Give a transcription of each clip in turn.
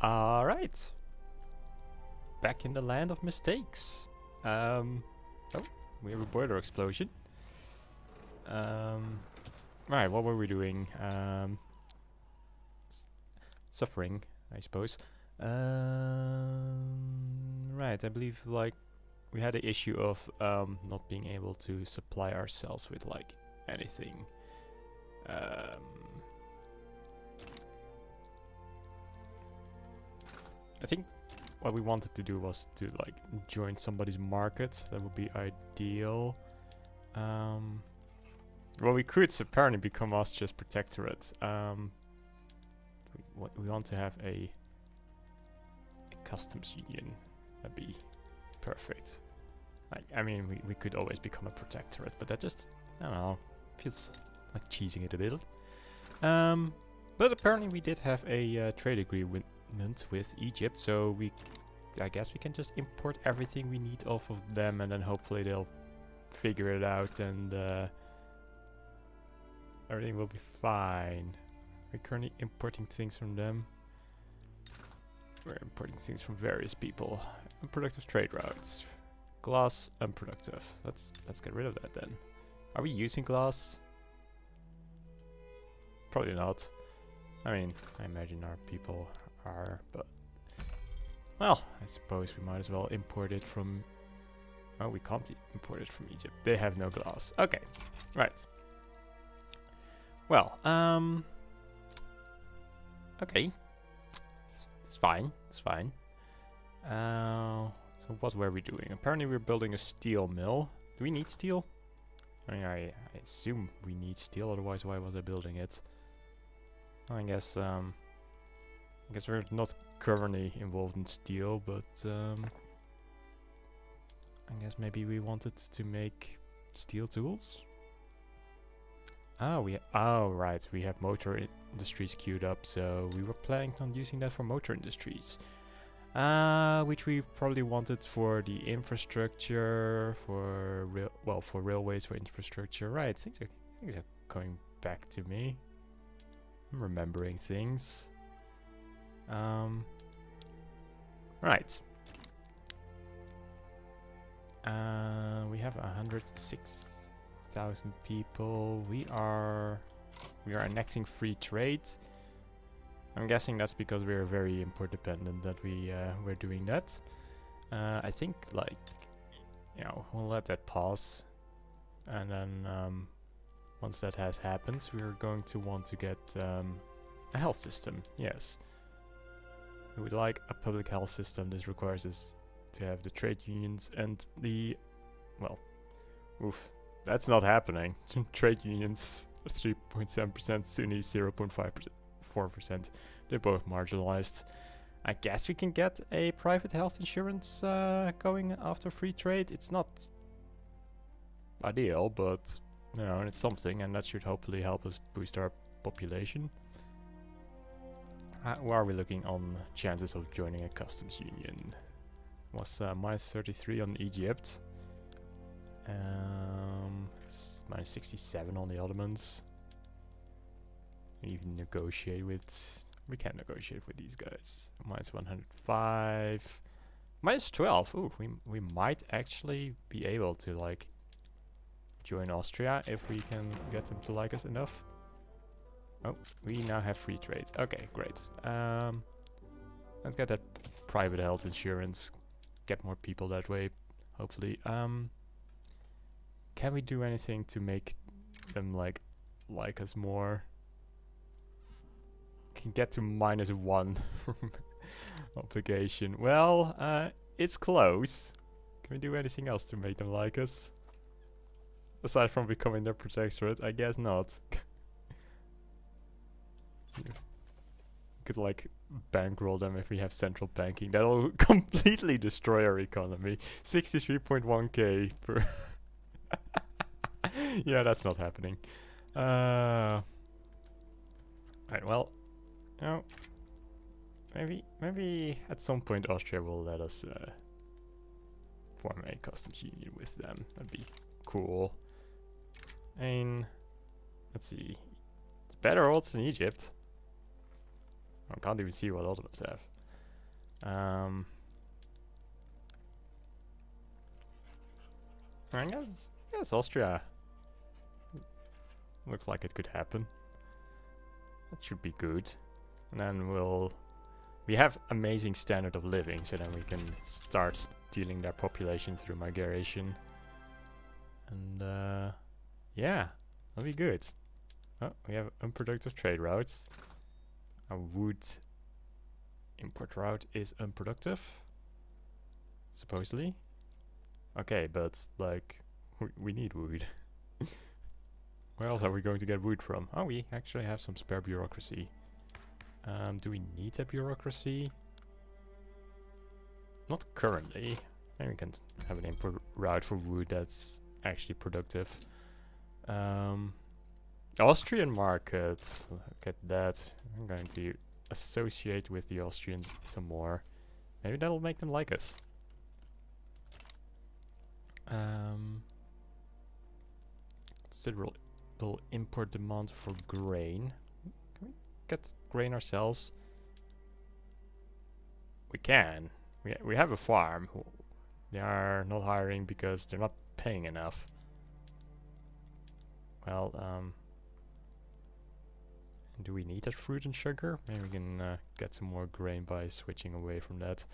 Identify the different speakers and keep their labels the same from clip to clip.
Speaker 1: Alright. Back in the land of mistakes. Oh, we have a boiler explosion. Right, what were we doing? Suffering, I suppose. Right, I believe like we had the issue of not being able to supply ourselves with like anything. I think what we wanted to do was to like join somebody's market. That would be ideal. Well, we could apparently become Austria's protectorate. We want to have a customs union. That'd be perfect. Like, I mean, we could always become a protectorate, but that just, I don't know, feels like cheesing it a bit. But apparently we did have a trade agreement with Egypt, so I guess we can just import everything we need off of them, and then hopefully they'll figure it out, and everything will be fine. We're currently importing things from them. We're importing things from various people. Unproductive trade routes. Glass, unproductive. Let's get rid of that then. Are we using glass? Probably not. I mean, I imagine our people are, but well, I suppose we might as well import it from. Oh, we can't import it from Egypt. They have no glass. Okay, right. Well, okay, it's fine. It's fine. So what were we doing? Apparently we're building a steel mill. Do we need steel? I mean, I assume we need steel. Otherwise, why was I building it? I guess we're not currently involved in steel, but I guess maybe we wanted to make steel tools. Oh, right, we have motor industries queued up, so we were planning on using that for motor industries. Which we probably wanted for the infrastructure, for railways, for infrastructure. Right, things are coming back to me. I'm remembering things. Right. We have 106,000 people. We are enacting free trade. I'm guessing that's because we're very import dependent that we're doing that. I think, like, you know, we'll let that pass, and then once that has happened, we're going to want to get a health system. Yes, we would like a public health system. This requires us to have the trade unions and the, well, oof, that's not happening. Trade unions 3.7%, Sunni 0.4%. They're both marginalized. I guess we can get a private health insurance going after free trade. It's not ideal, but you know, it's something, and that should hopefully help us boost our population. How are we looking on chances of joining a customs union? Was minus 33 on Egypt. Minus 67 on the Ottomans. Even negotiate with. We can't negotiate with these guys. Minus 105. Minus 12. Ooh, we might actually be able to like join Austria if we can get them to like us enough. Oh, we now have free trade. Okay, great. Let's get that private health insurance. Get more people that way, hopefully. Can we do anything to make them like us more? Can get to -1 from obligation. Well, it's close. Can we do anything else to make them like us? Aside from becoming their protectorate, I guess not. Could like bankroll them if we have central banking. That'll completely destroy our economy. 63.1k per. Yeah, that's not happening. Right, well, you know, maybe at some point Austria will let us form a customs union with them. That'd be cool. And let's see, it's better odds than Egypt. I can't even see what Ottomans have. Um, I guess Austria looks like it could happen. That should be good. And then we have amazing standard of living, so then we can start stealing their population through migration. And yeah, that'll be good. Oh, we have unproductive trade routes. Our wood import route is unproductive, supposedly. Okay, but like we need wood. Where else are we going to get wood from? Oh, we actually have some spare bureaucracy. Do we need that bureaucracy? Not currently. Maybe we can have an import route for wood that's actually productive. Austrian market. Look at that. I'm going to associate with the Austrians some more. Maybe that'll make them like us. Considerable import demand for grain. Can we get grain ourselves? We can. We have a farm. They are not hiring because they're not paying enough. Well, do we need that fruit and sugar? Maybe we can get some more grain by switching away from that.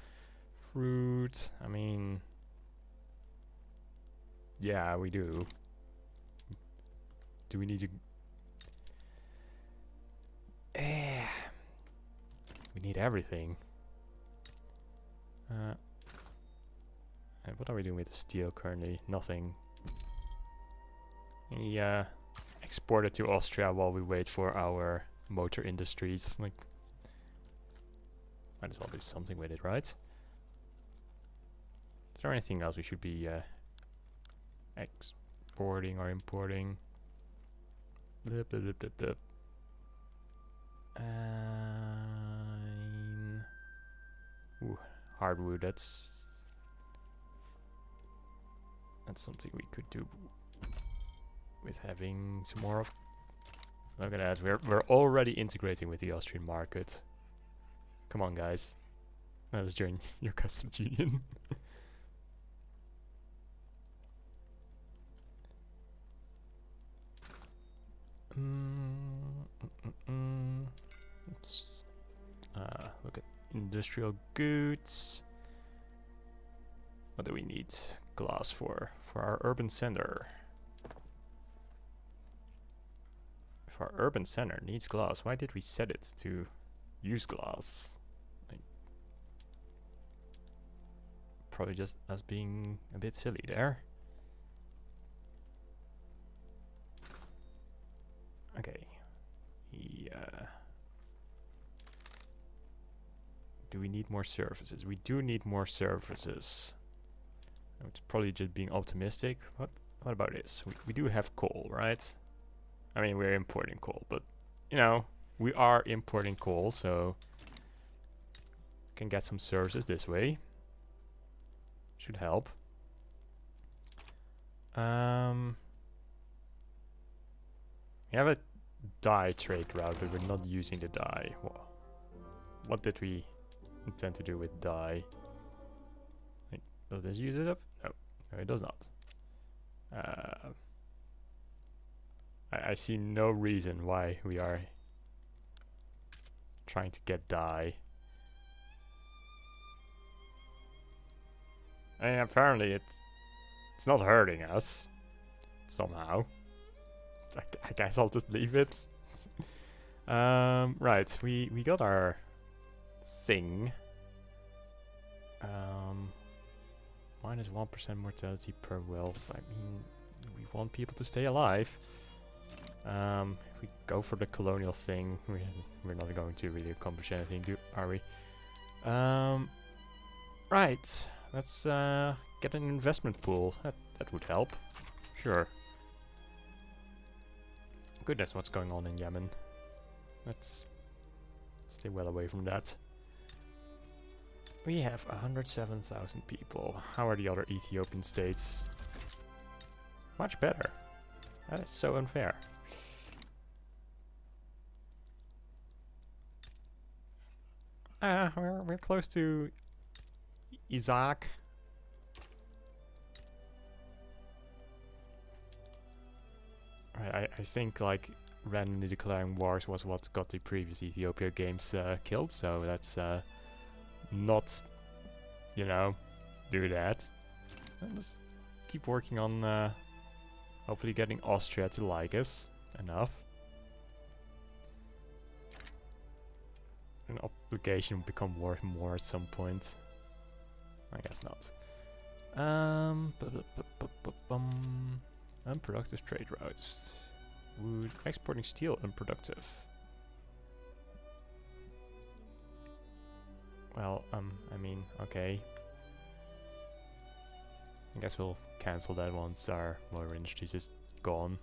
Speaker 1: Fruit, I mean... Yeah, we do. Do we need to... we need everything. And what are we doing with the steel currently? Nothing. We export it to Austria while we wait for our motor industries. Like, might as well do something with it, right? Is there anything else we should be exporting or importing? Blip, blip, blip, blip, blip. Ooh, hardwood. That's something we could do with having some more of. Look at that. We're already integrating with the Austrian market. Come on, guys. Let us join your customs union. Let's look at industrial goods. What do we need glass for? For our urban center. If our urban center needs glass, why did we set it to use glass? Like, probably just us being a bit silly there. Okay. Yeah. Do we need more services? We do need more services. It's probably just being optimistic. What about this? We do have coal, right? I mean, we're importing coal, but you know, we are importing coal, so can get some services this way. Should help. We have a dye trade route, but we're not using the dye. What did we intend to do with dye? Like, does this use it up? No, it does not. I see no reason why we are trying to get dye. And apparently it's not hurting us somehow. I guess I'll just leave it. Right, we got our thing. Minus 1% mortality per wealth. I mean, we want people to stay alive. If we go for the colonial thing, we're not going to really accomplish anything, are we? Right, let's get an investment pool. That would help. Sure. Goodness, what's going on in Yemen? Let's stay well away from that. We have 107,000 people. How are the other Ethiopian states? Much better. That is so unfair. We're close to Isaac. I think like randomly declaring wars was what got the previous Ethiopia games killed, so let's not, you know, do that. And just keep working on hopefully getting Austria to like us enough. An obligation will become worth more at some point. I guess not. Unproductive trade routes. Would exporting steel unproductive? Well, I mean, okay. I guess we'll cancel that once our motor industry is gone.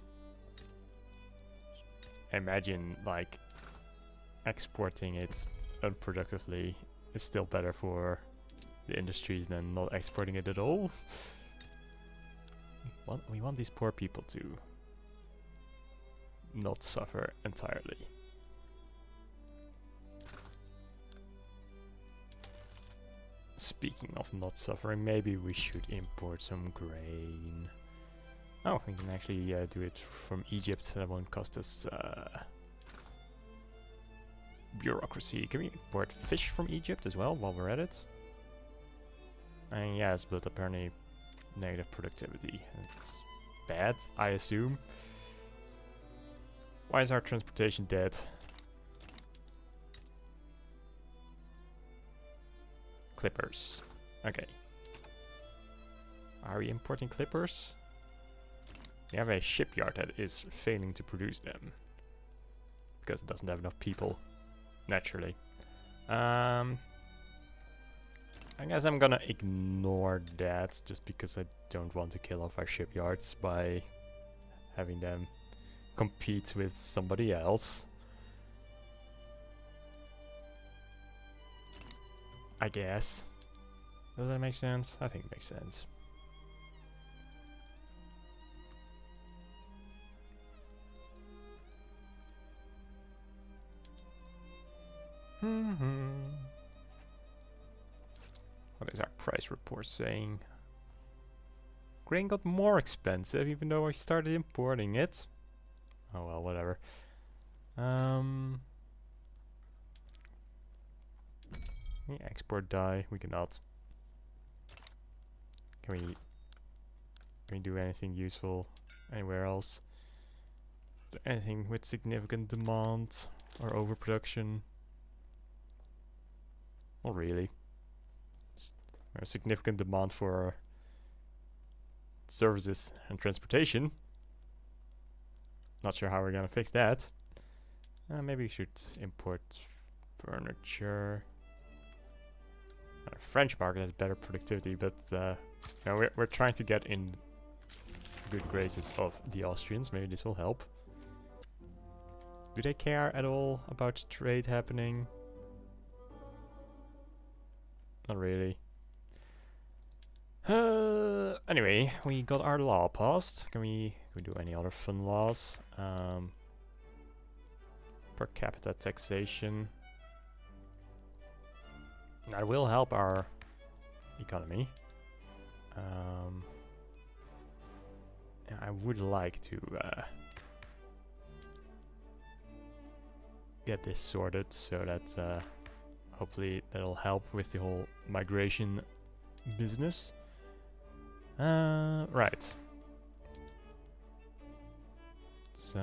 Speaker 1: Imagine, like, exporting it unproductively is still better for the industries than not exporting it at all. We want these poor people to not suffer entirely. Speaking of not suffering, maybe we should import some grain. Oh, we can actually do it from Egypt. That won't cost us bureaucracy. Can we import fish from Egypt as well while we're at it? Yes, but apparently negative productivity. It's bad, I assume. Why is our transportation dead? Clippers. Okay. Are we importing clippers? We have a shipyard that is failing to produce them. Because it doesn't have enough people. Naturally. I guess I'm gonna ignore that just because I don't want to kill off our shipyards by having them compete with somebody else. I guess. Does that make sense? I think it makes sense. What is our price report saying? Grain got more expensive even though I started importing it. Oh well, whatever. Can we export dye? We cannot. Can we do anything useful anywhere else? Is there anything with significant demand or overproduction? Not really. There's significant demand for services and transportation. Not sure how we're gonna fix that. Maybe we should import furniture. French market has better productivity, but no, we're trying to get in good graces of the Austrians. Maybe this will help. Do they care at all about trade happening? Not really. Anyway, we got our law passed. Can we do any other fun laws? Per capita taxation. That will help our economy. I would like to get this sorted so that hopefully that'll help with the whole migration business. Right. So,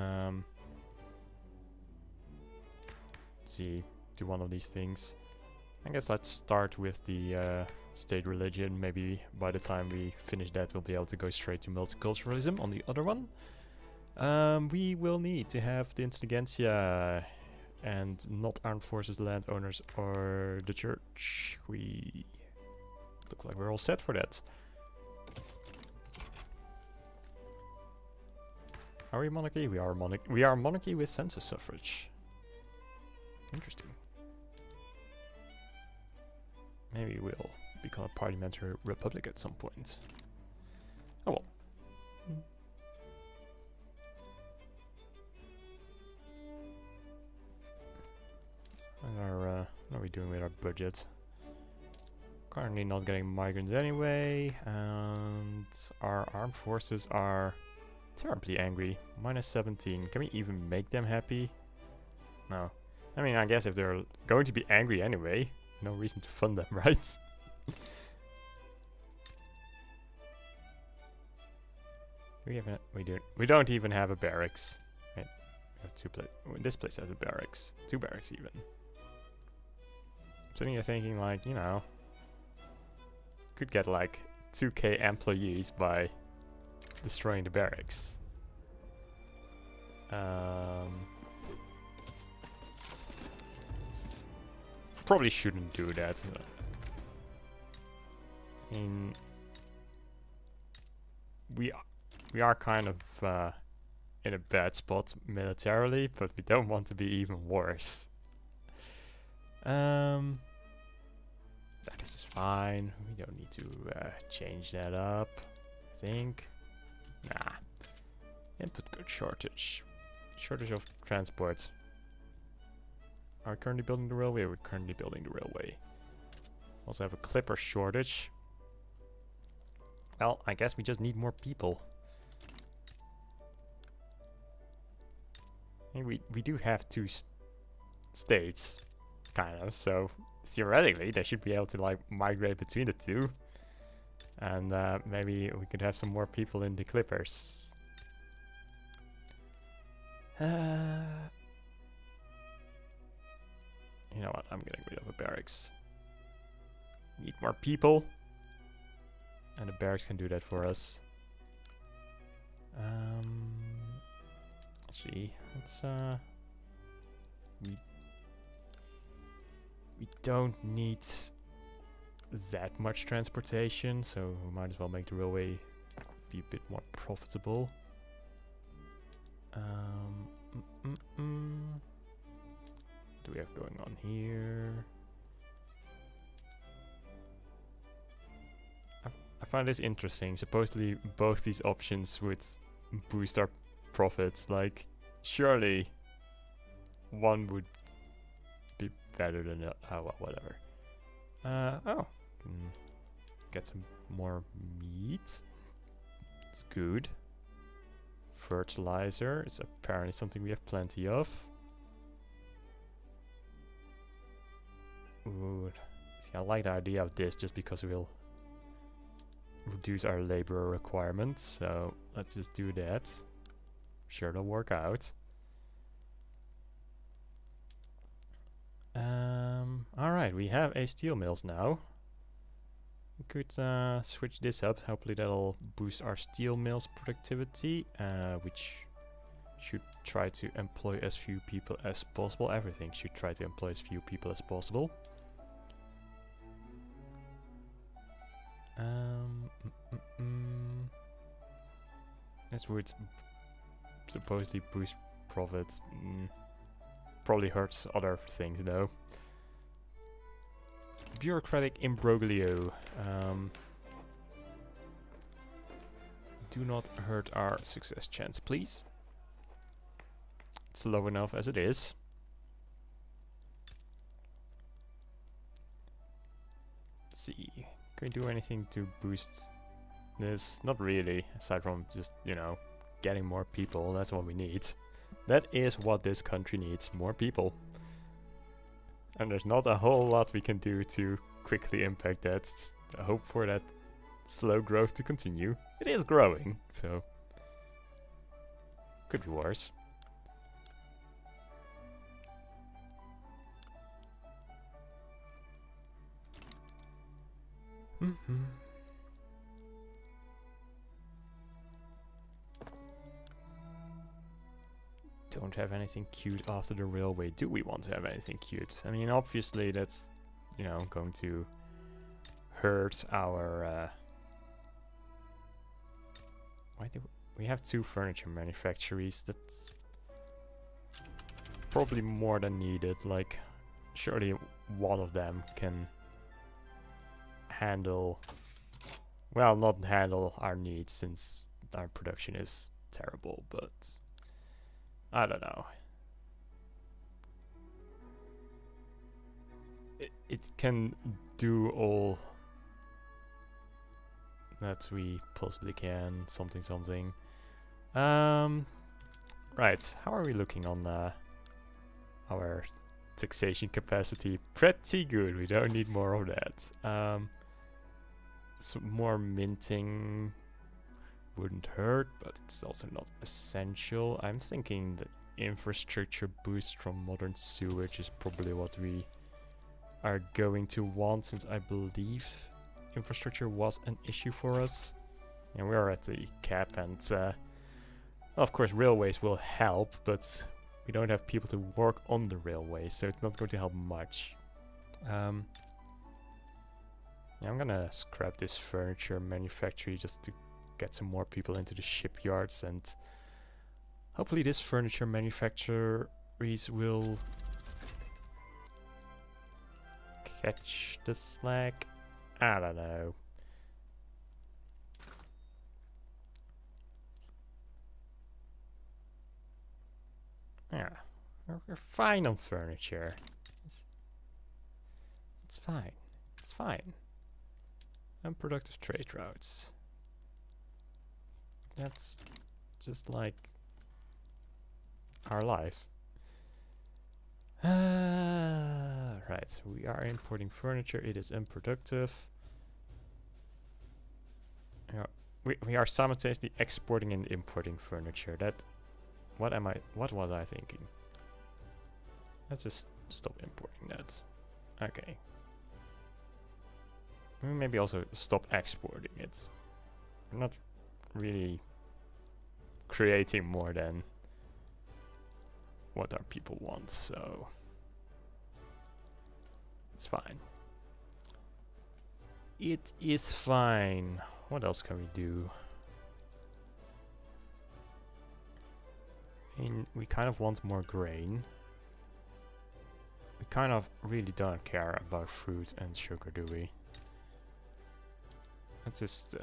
Speaker 1: let's see, do one of these things. I guess let's start with the state religion. Maybe by the time we finish that, we'll be able to go straight to multiculturalism on the other one. We will need to have the intelligentsia and not armed forces, landowners, or the church. We look like we're all set for that. Are we monarchy? We are monarchy. We are monarchy with census suffrage. Interesting. Maybe we'll become a parliamentary republic at some point. Oh well. What are we doing with our budget? currently not getting migrants anyway, and our armed forces are terribly angry. -17. Can we even make them happy? No. I mean, I guess if they're going to be angry anyway, no reason to fund them, right? We don't even have a barracks. Wait, we have two this place has a barracks. 2 barracks even. I'm sitting here thinking, like, you know, could get like 2k employees by destroying the barracks. Probably shouldn't do that. I mean, we are kind of in a bad spot militarily, but we don't want to be even worse. This is fine. We don't need to change that up, I think. Nah. Input good shortage. Shortage of transport. Are we currently building the railway? We're currently building the railway. Also have a clipper shortage. Well, I guess we just need more people. And we do have 2 states, kind of, so theoretically they should be able to like migrate between the 2. And maybe we could have some more people in the clippers. You know what, I'm getting rid of a barracks. Need more people. And the barracks can do that for us. Actually, let's we don't need that much transportation, so we might as well make the railway be a bit more profitable. What do we have going on here? I find this interesting. Supposedly both these options would boost our profits. Like, surely one would be better than the well, whatever. Oh, can get some more meat. It's good. Fertilizer is apparently something we have plenty of. Ooh, see, I like the idea of this just because we'll reduce our labor requirements, so let's just do that. Sure, it'll work out. Alright, we have a steel mills now. We could switch this up. Hopefully that'll boost our steel mills productivity, which should try to employ as few people as possible. Everything should try to employ as few people as possible. This would supposedly boost profits. Probably hurts other things though. Bureaucratic imbroglio. Do not hurt our success chance, please. It's low enough as it is. Let's see. Can we do anything to boost this? Not really, aside from just, you know, getting more people. That's what we need. That is what this country needs, more people. And there's not a whole lot we can do to quickly impact that. Just hope for that slow growth to continue. It is growing, so could be worse. Don't have anything cute after the railway. Do we want to have anything cute? I mean, obviously that's, you know, going to hurt our why do we have 2 furniture manufactories? That's probably more than needed. Like, surely one of them can handle, well, not handle our needs since our production is terrible, but I don't know. It can do all that we possibly can. Something. Right, how are we looking on our taxation capacity? Pretty good, we don't need more of that. Some more minting wouldn't hurt, but it's also not essential. I'm thinking the infrastructure boost from modern sewage is probably what we are going to want, since I believe infrastructure was an issue for us. And we are at the cap, and of course railways will help, but we don't have people to work on the railways, so it's not going to help much. Yeah, I'm gonna scrap this furniture manufactory just to get some more people into the shipyards, and hopefully this furniture manufacturers will catch the slack. I don't know. Yeah, we're fine on furniture. It's fine. It's fine. Unproductive trade routes. That's just like our life. Right, we are importing furniture. It is unproductive. Yeah, we are simultaneously exporting and importing furniture. What was I thinking? Let's just stop importing that. Okay. Maybe also stop exporting it. We're not really creating more than what our people want, so it's fine. It is fine. What else can we do? We kind of want more grain. We kind of really don't care about fruit and sugar, do we? Let's just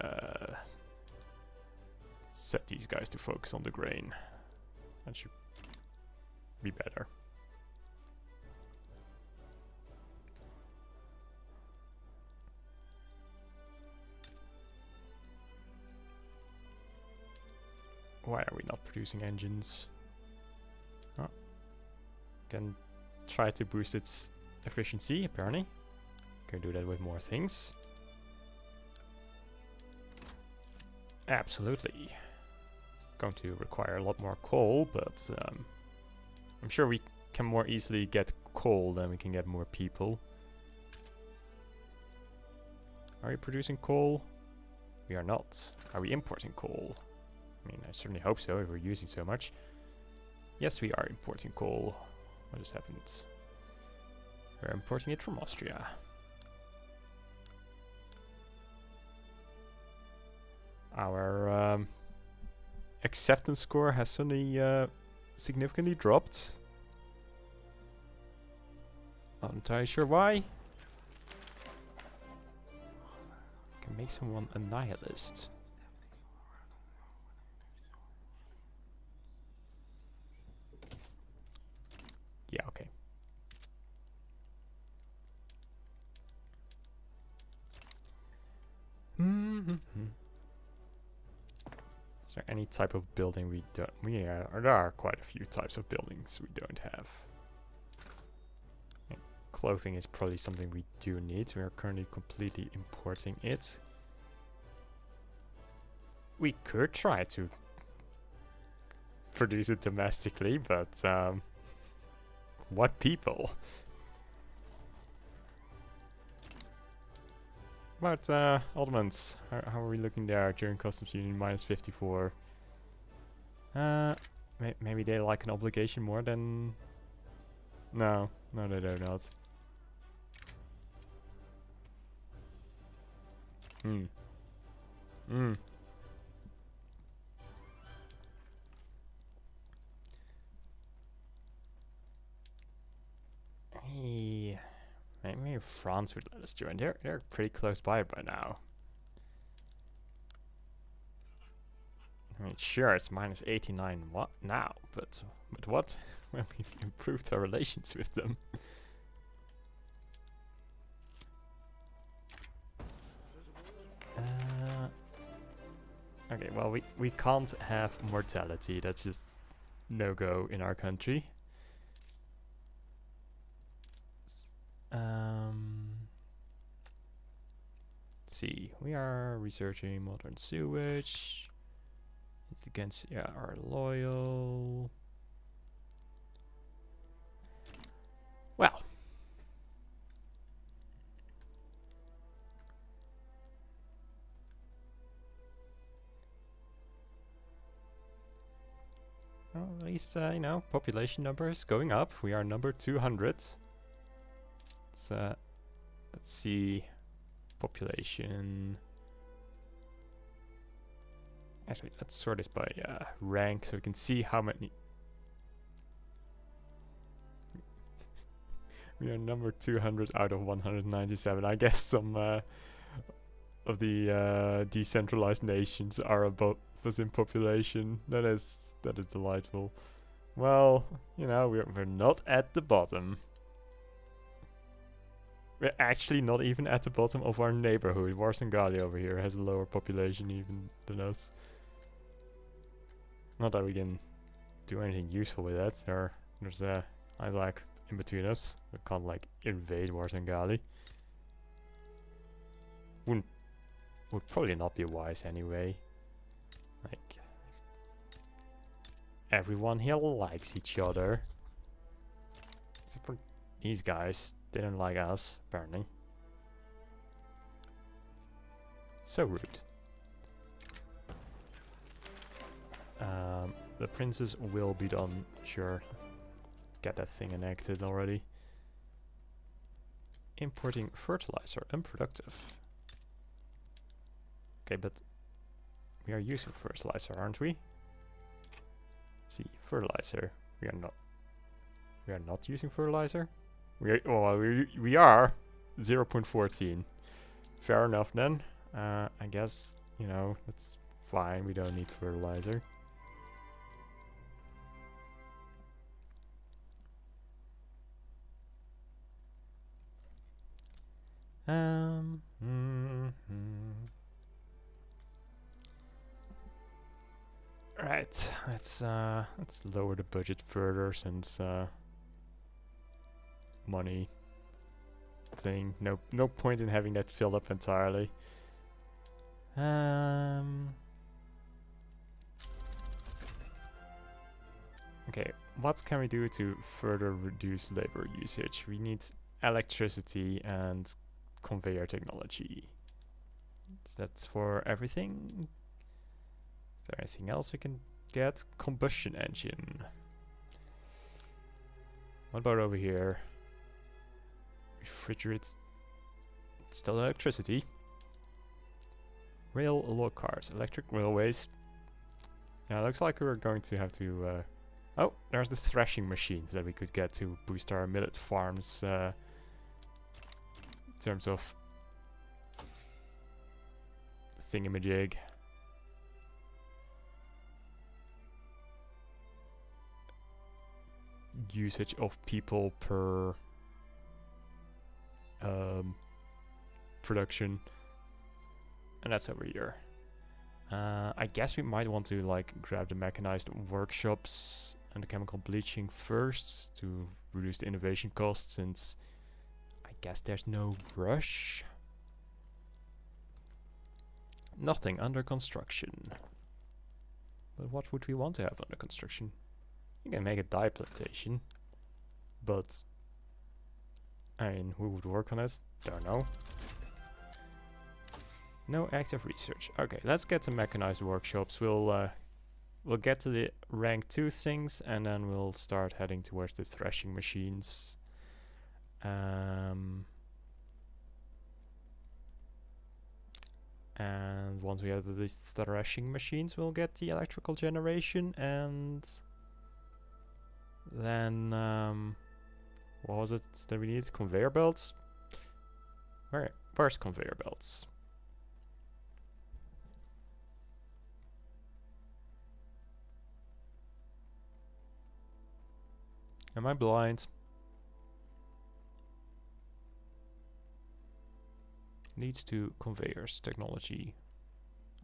Speaker 1: set these guys to focus on the grain. That should be better. Why are we not producing engines? Oh. Can try to boost its efficiency, apparently. Can do that with more things. Absolutely. It's going to require a lot more coal, but I'm sure we can more easily get coal than we can get more people. Are we producing coal? We are not. Are we importing coal? I mean, I certainly hope so if we're using so much. Yes, we are importing coal. What just happened? We're importing it from Austria. Our acceptance score has suddenly significantly dropped. Not entirely sure why. Can make someone a nihilist. Yeah, okay. Is there any type of building we don't? There are quite a few types of buildings we don't have. And clothing is probably something we do need. We are currently completely importing it. We could try to produce it domestically, but what people? About Ottomans, how are we looking there during customs union? Minus 54. Maybe they like an obligation more than... No, they do not. Hey, maybe France would let us join. They're pretty close by now. I mean, sure, it's minus 89 now, but what when we've improved our relations with them? Okay, well, we can't have mortality. That's just no-go in our country. Let's see. We are researching modern sewage. It's against, yeah, our loyal. Well. Well, at least, you know, population numbers going up. We are number 200. Let's see. Population. Actually, let's sort this by rank so we can see how many. We are number 200 out of 197. I guess some of the decentralized nations are above us in population. That is delightful. Well, you know, we're not at the bottom. We're actually not even at the bottom of our neighborhood. Warsangali over here has a lower population even than us. Not that we can do anything useful with that. There's a like in between us. We can't like invade Warsangali. Would probably not be wise anyway. Like everyone here likes each other. Except for these guys. They don't like us, apparently. So rude. The princess will be done, sure. Get that thing enacted already. Importing fertilizer, unproductive. Okay, but we are using fertilizer, aren't we? Let's see, fertilizer. We are not. We are not using fertilizer. We are 0.14. Fair enough then. I guess, you know, that's fine. We don't need fertilizer. Right. Let's lower the budget further since money thing. No point in having that filled up entirely. Okay, what can we do to further reduce labor usage? We need electricity and conveyor technology. Is that for everything? Is there anything else we can get? Combustion engine. What about over here? Refrigerate. Still electricity. Rail log cars. Electric railways. Yeah, looks like we're going to have to... oh, there's the threshing machines that we could get to boost our millet farms in terms of thingamajig. Usage of people per production, and that's over here. I guess we might want to like grab the mechanized workshops and the chemical bleaching first to reduce the innovation costs, since I guess there's no rush. Nothing under construction. But what would we want to have under construction? You can make a dye plantation, but I mean, who would work on it? Don't know. No active research. Okay, let's get to mechanized workshops. We'll get to the rank 2 things, and then we'll start heading towards the threshing machines. And once we have these threshing machines, we'll get the electrical generation, and then what was it that we need? Conveyor belts? Where's conveyor belts? Am I blind? Leads to conveyors technology.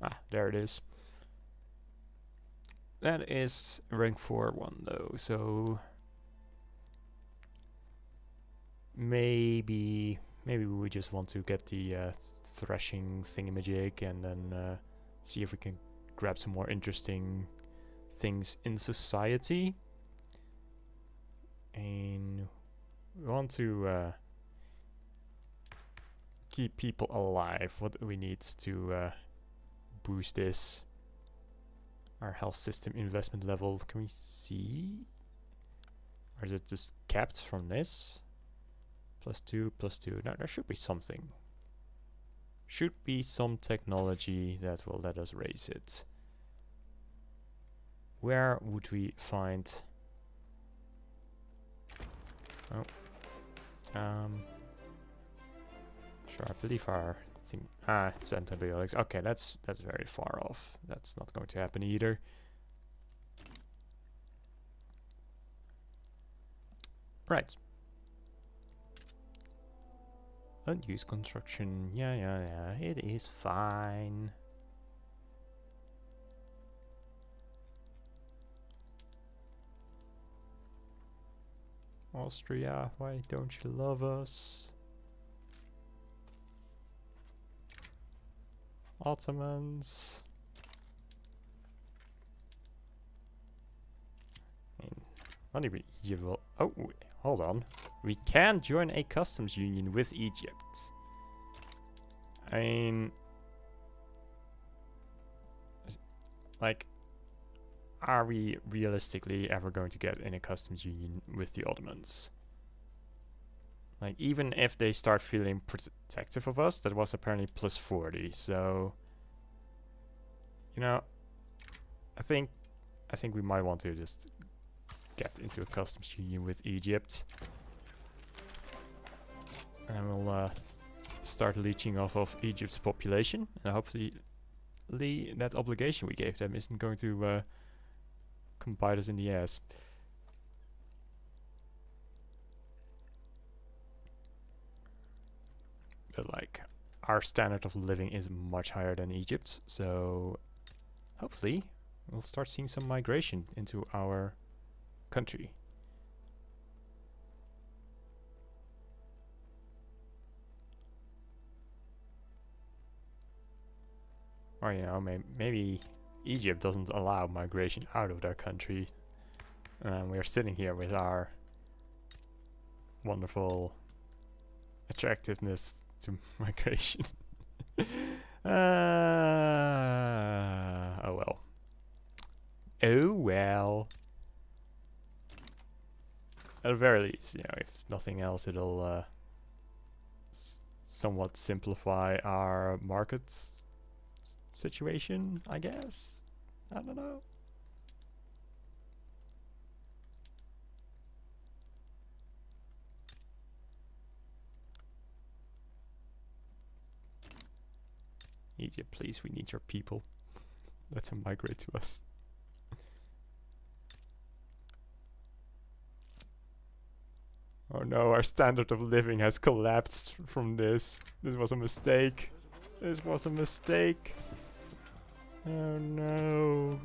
Speaker 1: Ah, there it is. That is rank 4 one though, so maybe we just want to get the threshing thingamajig and then see if we can grab some more interesting things in society. And we want to keep people alive. What do we need to boost this? Our health system investment level, can we see? Or is it just capped from this? +2, +2. No, there should be something. Should be some technology that will let us raise it. Where would we find... Oh. Sure, I believe our thing... Ah, it's antibiotics. Okay, that's very far off. That's not going to happen either. Right. Unused construction. Yeah. It is fine. Austria, why don't you love us? Ottomans. Not even Egypt will... Oh, hold on. We can join a customs union with Egypt. I mean... Like... Are we realistically ever going to get in a customs union with the Ottomans? Like, even if they start feeling protective of us, that was apparently +40, so... You know... I think we might want to just get into a customs union with Egypt. And we'll start leeching off of Egypt's population. And hopefully that obligation we gave them isn't going to come bite us in the ass. But like, our standard of living is much higher than Egypt's, so hopefully we'll start seeing some migration into our country. Or, you know, maybe Egypt doesn't allow migration out of their country. And we're sitting here with our wonderful attractiveness to migration. Oh well. Oh well. At the very least, you know, if nothing else, it'll somewhat simplify our markets situation, I guess. I don't know. Egypt, please, we need your people. Let them migrate to us. Oh no, our standard of living has collapsed from this. This was a mistake. This was a mistake. Oh no.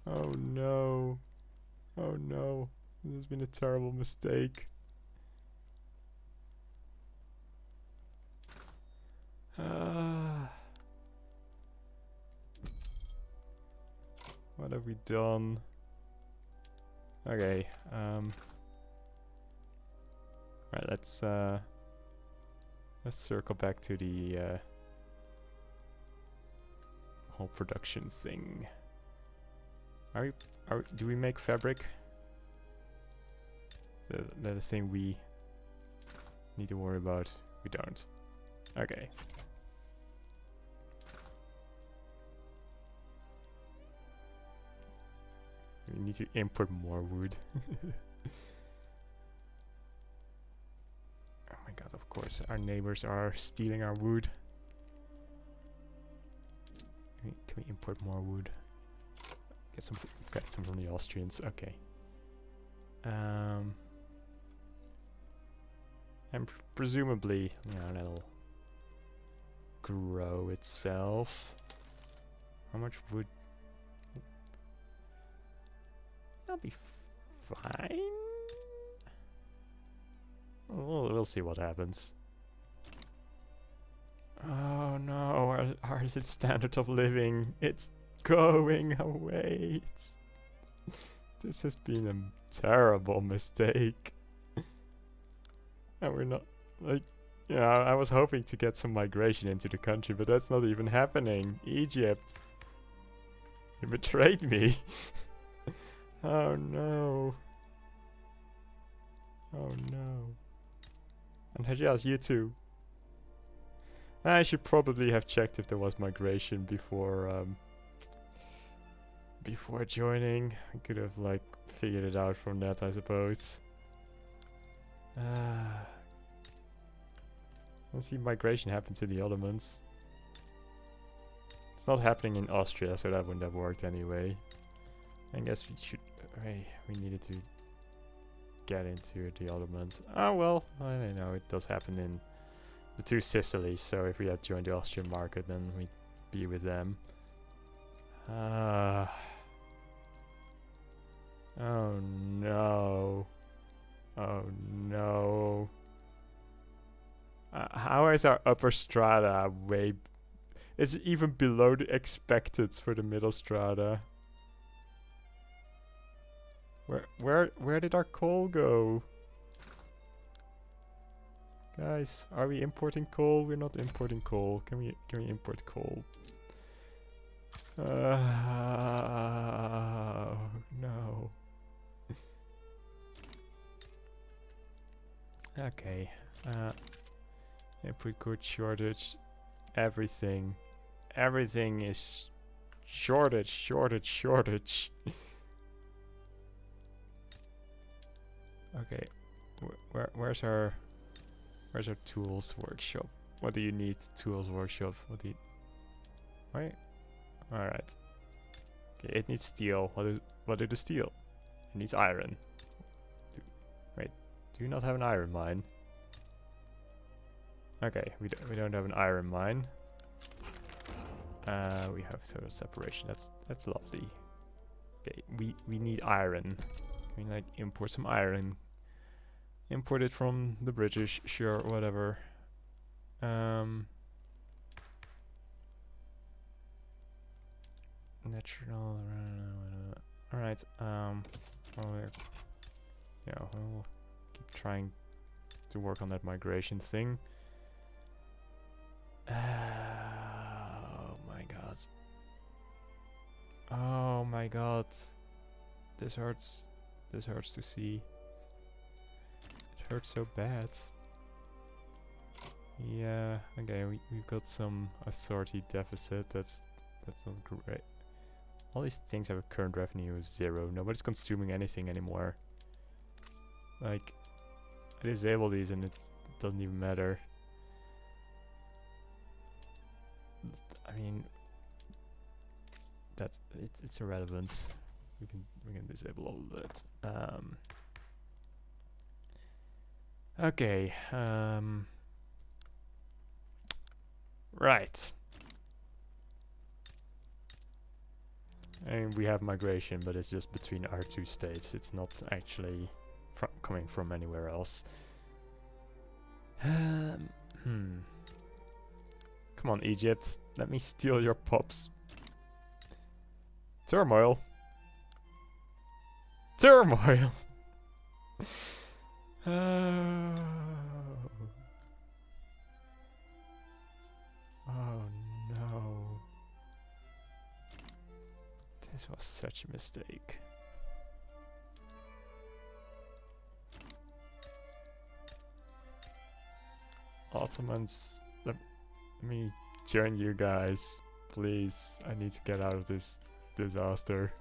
Speaker 1: Oh no. Oh no. This has been a terrible mistake. What have we done? Okay, right, let's circle back to the whole production thing. Do we make fabric? The thing we need to worry about? We don't. Okay. We need to import more wood. Oh my god, of course, our neighbors are stealing our wood. Can we import more wood? Get some from the Austrians, okay. And presumably, you know, that'll grow itself. How much wood? I'll be fine. We'll see what happens. Oh no, our standard of living, it's going away. This has been a terrible mistake. And we're not, like, you know, I was hoping to get some migration into the country, but that's not even happening. Egypt, you betrayed me. Oh no. Oh no. And Hajaz, you too. I should probably have checked if there was migration before before joining. I could have like figured it out from that, I suppose. Let's see migration happen to the Ottomans. It's not happening in Austria, so that wouldn't have worked anyway. I guess we should. We needed to get into the Ottomans. Oh well, I don't know. It does happen in the two Sicilies, so if we had joined the Austrian market, then we'd be with them. Oh no. Oh no. How is our upper strata way... It's even below the expected for the middle strata. Where did our coal go? Guys, are we importing coal? We're not importing coal. Can we import coal? No. Okay. Input good shortage. Everything is shortage. Okay. Where's our tools workshop? What do you need? Tools workshop. What do you... Right? Alright. Okay, it needs steel. What do the steel? It needs iron. Wait, do you not have an iron mine? Okay, we don't have an iron mine. We have sort of separation. That's lovely. Okay, we need iron. Can we like import some iron? Import it from the British, sure, whatever. Natural. Alright. Well, we'll keep trying to work on that migration thing. Oh my god. Oh my god. This hurts. This hurts to see. It hurts so bad. Yeah, okay, we've got some authority deficit. That's not great. All these things have a current revenue of 0. Nobody's consuming anything anymore. Like, I disable these and it doesn't even matter. I mean, that's it's irrelevant. We can disable all of that. Okay. Right. I mean, we have migration, but it's just between our two states. It's not actually coming from anywhere else. Come on, Egypt. Let me steal your pops. Turmoil. Turmoil. Oh no. This was such a mistake. Ottomans, let me join you guys, please. I need to get out of this disaster.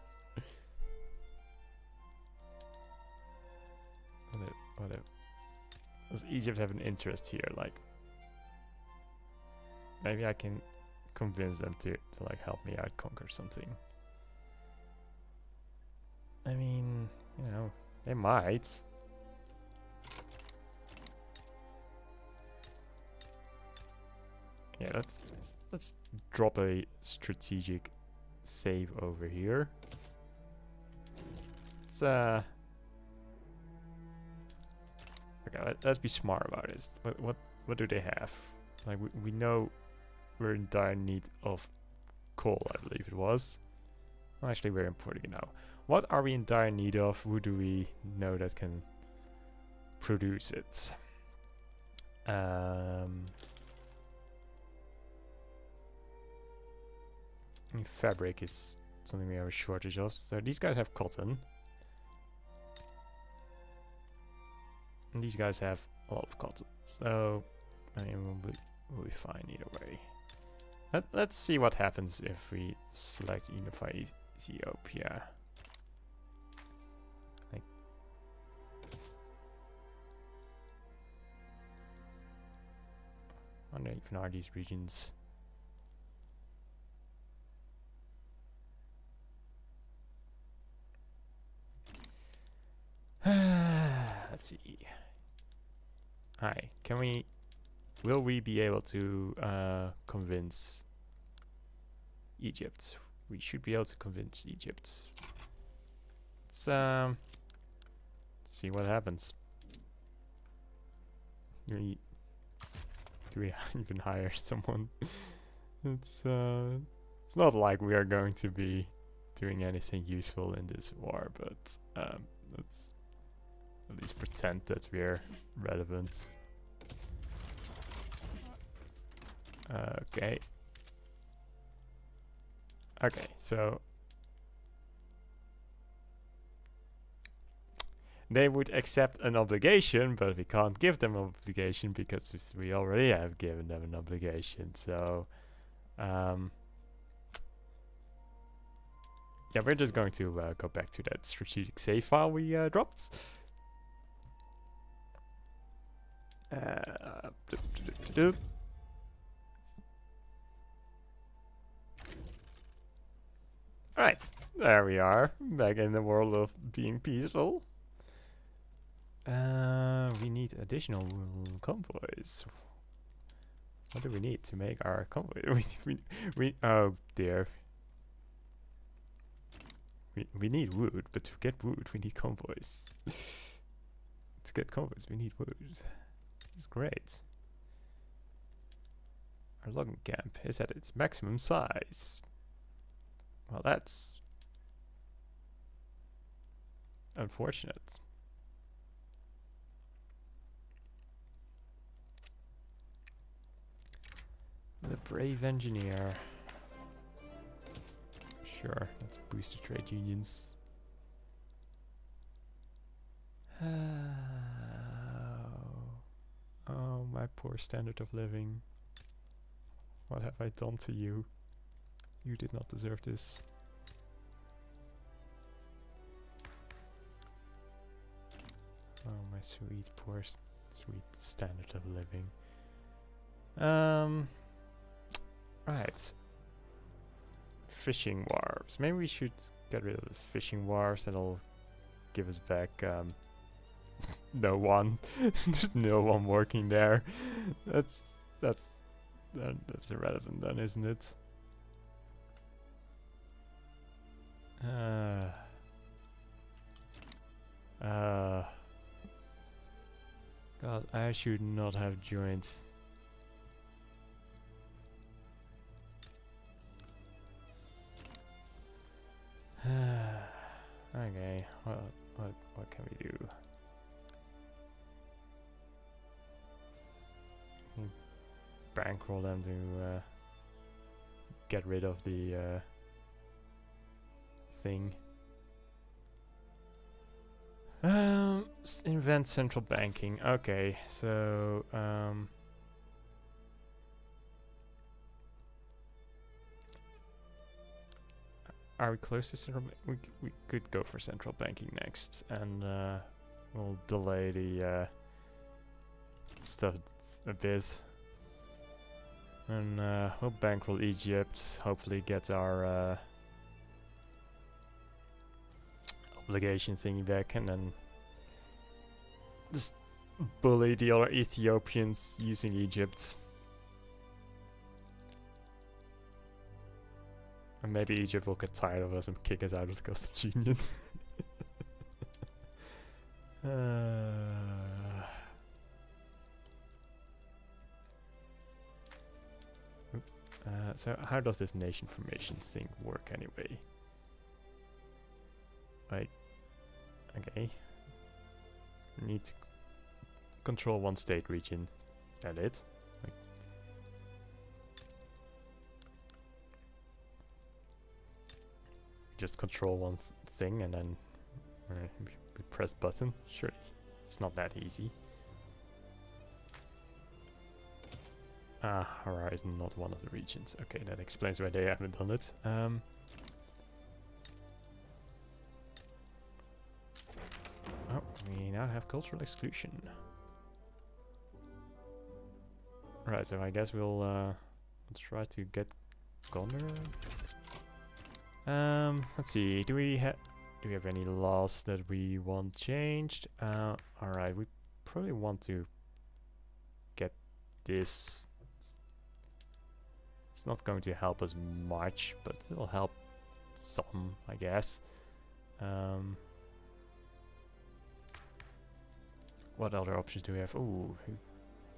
Speaker 1: What does Egypt have an interest here? Like, maybe I can convince them to like help me out, conquer something. I mean, you know, they might. Yeah, let's drop a strategic save over here. let's okay, let's be smart about this. What do they have? Like we know we're in dire need of coal, I believe it was. Well, actually, we're importing it now. What are we in dire need of? Who do we know that can produce it? Fabric is something we have a shortage of. So these guys have cotton. And these guys have a lot of cotton. So I mean, we'll be fine either way. Let's see what happens if we select Unify Ethiopia. Like, I wonder even are these regions. Let's see. Hi, will we be able to convince Egypt? We should be able to convince Egypt. Let's see what happens. Do we even hire someone? It's not like we are going to be doing anything useful in this war, but let's at least pretend that we're relevant. Okay. Okay, so they would accept an obligation, but we can't give them an obligation because we already have given them an obligation. So, yeah, we're just going to go back to that strategic save file we dropped. Right, there we are, back in the world of being peaceful. We need additional convoys. What do we need to make our convoy? we oh dear. We need wood, but to get wood we need convoys. To get convoys we need wood. It's great. Our logging camp is at its maximum size. Well, that's unfortunate. The brave engineer. Sure, let's boost the trade unions. Oh, my poor standard of living. What have I done to you? You did not deserve this. Oh, my sweet, poor, sweet standard of living. Right. Fishing wharves. Maybe we should get rid of the fishing wharves. That'll give us back no one. There's no one working there. That's irrelevant then, isn't it? God, I should not have joined. Okay, what can we do? Bankroll them to get rid of the thing. Invent central banking. Okay, so are we close to central? We could go for central banking next, and we'll delay the stuff a bit, and we'll bankroll Egypt. Hopefully, get our obligation thingy back, and then just bully the other Ethiopians using Egypt. And maybe Egypt will get tired of us and kick us out of the customs union. So how does this nation formation thing work anyway? Like, okay. Need to control one state region. Is that it? Like, just control one thing and then we press button? Surely it's not that easy. Ah, Hara is not one of the regions. Okay, that explains why they haven't done it. Oh, we now have cultural exclusion. Right, so I guess we'll try to get Gondor. Let's see. Do we have any laws that we want changed? Alright, we probably want to get this. It's not going to help us much, but it'll help some, I guess. What other options do we have? Ooh, we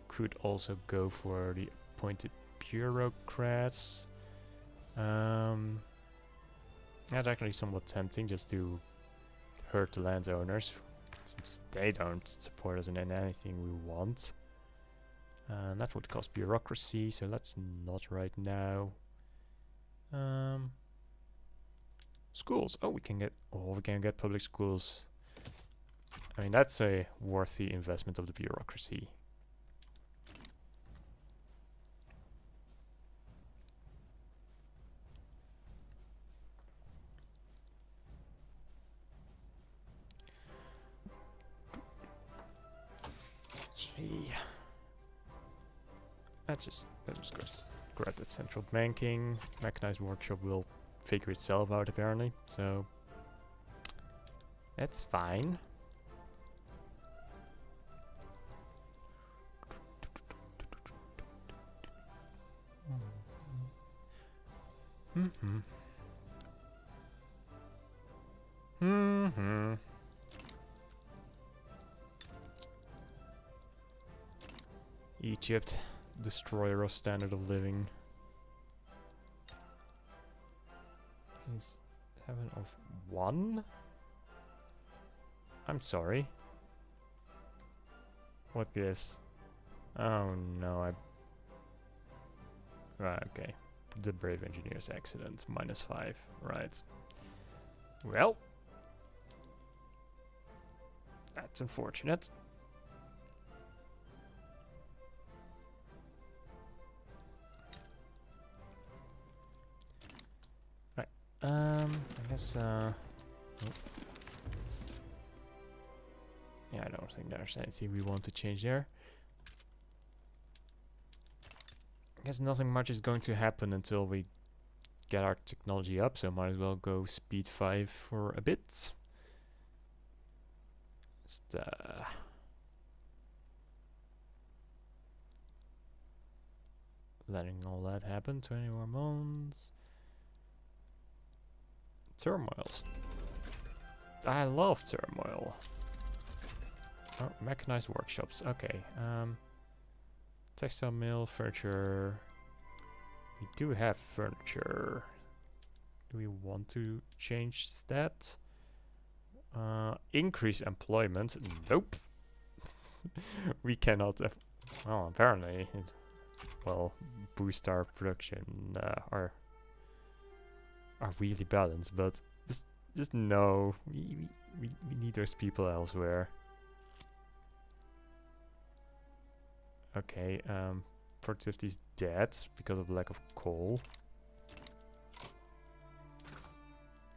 Speaker 1: could also go for the appointed bureaucrats. That's actually somewhat tempting, just to hurt the landowners, since they don't support us in anything we want. That would cost bureaucracy, so let's not right now. Schools. Oh, we can get public schools. I mean, that's a worthy investment of the bureaucracy. Gee. That just goes. Grab that central banking. Mechanized workshop will figure itself out apparently, so that's fine. Egypt, destroyer of standard of living. He's 7 of 1? I'm sorry. What gives? Oh no, Right, okay. The Brave Engineer's accident, -5. Right. Well. That's unfortunate. Right. I guess, yeah, I don't think there's anything we want to change there. I guess nothing much is going to happen until we get our technology up, so might as well go speed 5 for a bit. Just, letting all that happen. 20 more months. Turmoils. I love turmoil. Oh, mechanized workshops. Okay. Textile mill, furniture. We do have furniture. Do we want to change that? Increase employment. Nope. We cannot. Well, apparently, it will boost our production. Our really balanced, but just no. We need those people elsewhere. Okay, productivity is dead because of lack of coal.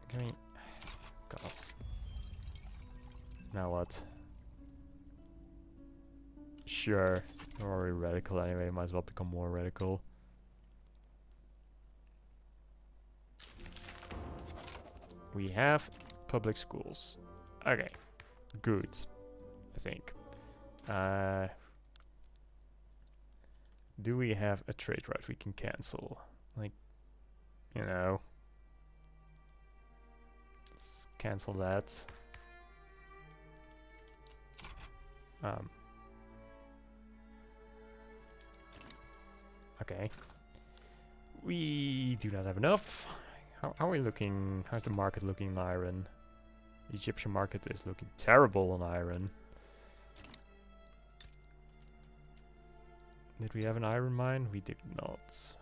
Speaker 1: Can we... God. Now what? Sure, we're already radical anyway, might as well become more radical. We have public schools. Okay, good, I think. Do we have a trade route we can cancel? Like, you know. Let's cancel that. Um, okay. We do not have enough. How are we looking? How's the market looking in iron? The Egyptian market is looking terrible on iron. Did we have an iron mine? We did not.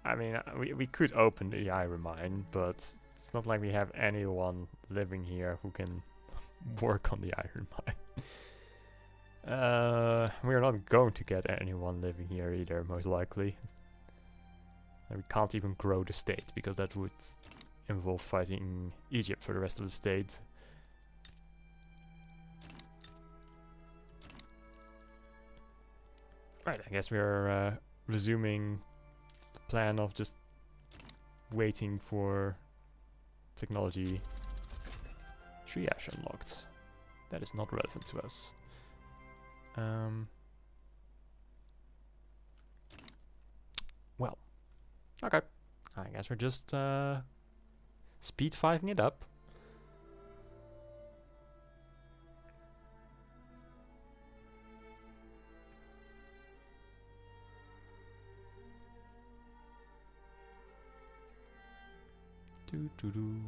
Speaker 1: I mean, we could open the iron mine, but it's not like we have anyone living here who can work on the iron mine. We're not going to get anyone living here either, most likely. And we can't even grow the state, because that would involve fighting Egypt for the rest of the state. Right, I guess we're resuming the plan of just waiting for technology. Triage unlocked. That is not relevant to us. Well, okay. I guess we're just speed 5ing it up. Doo doo doo.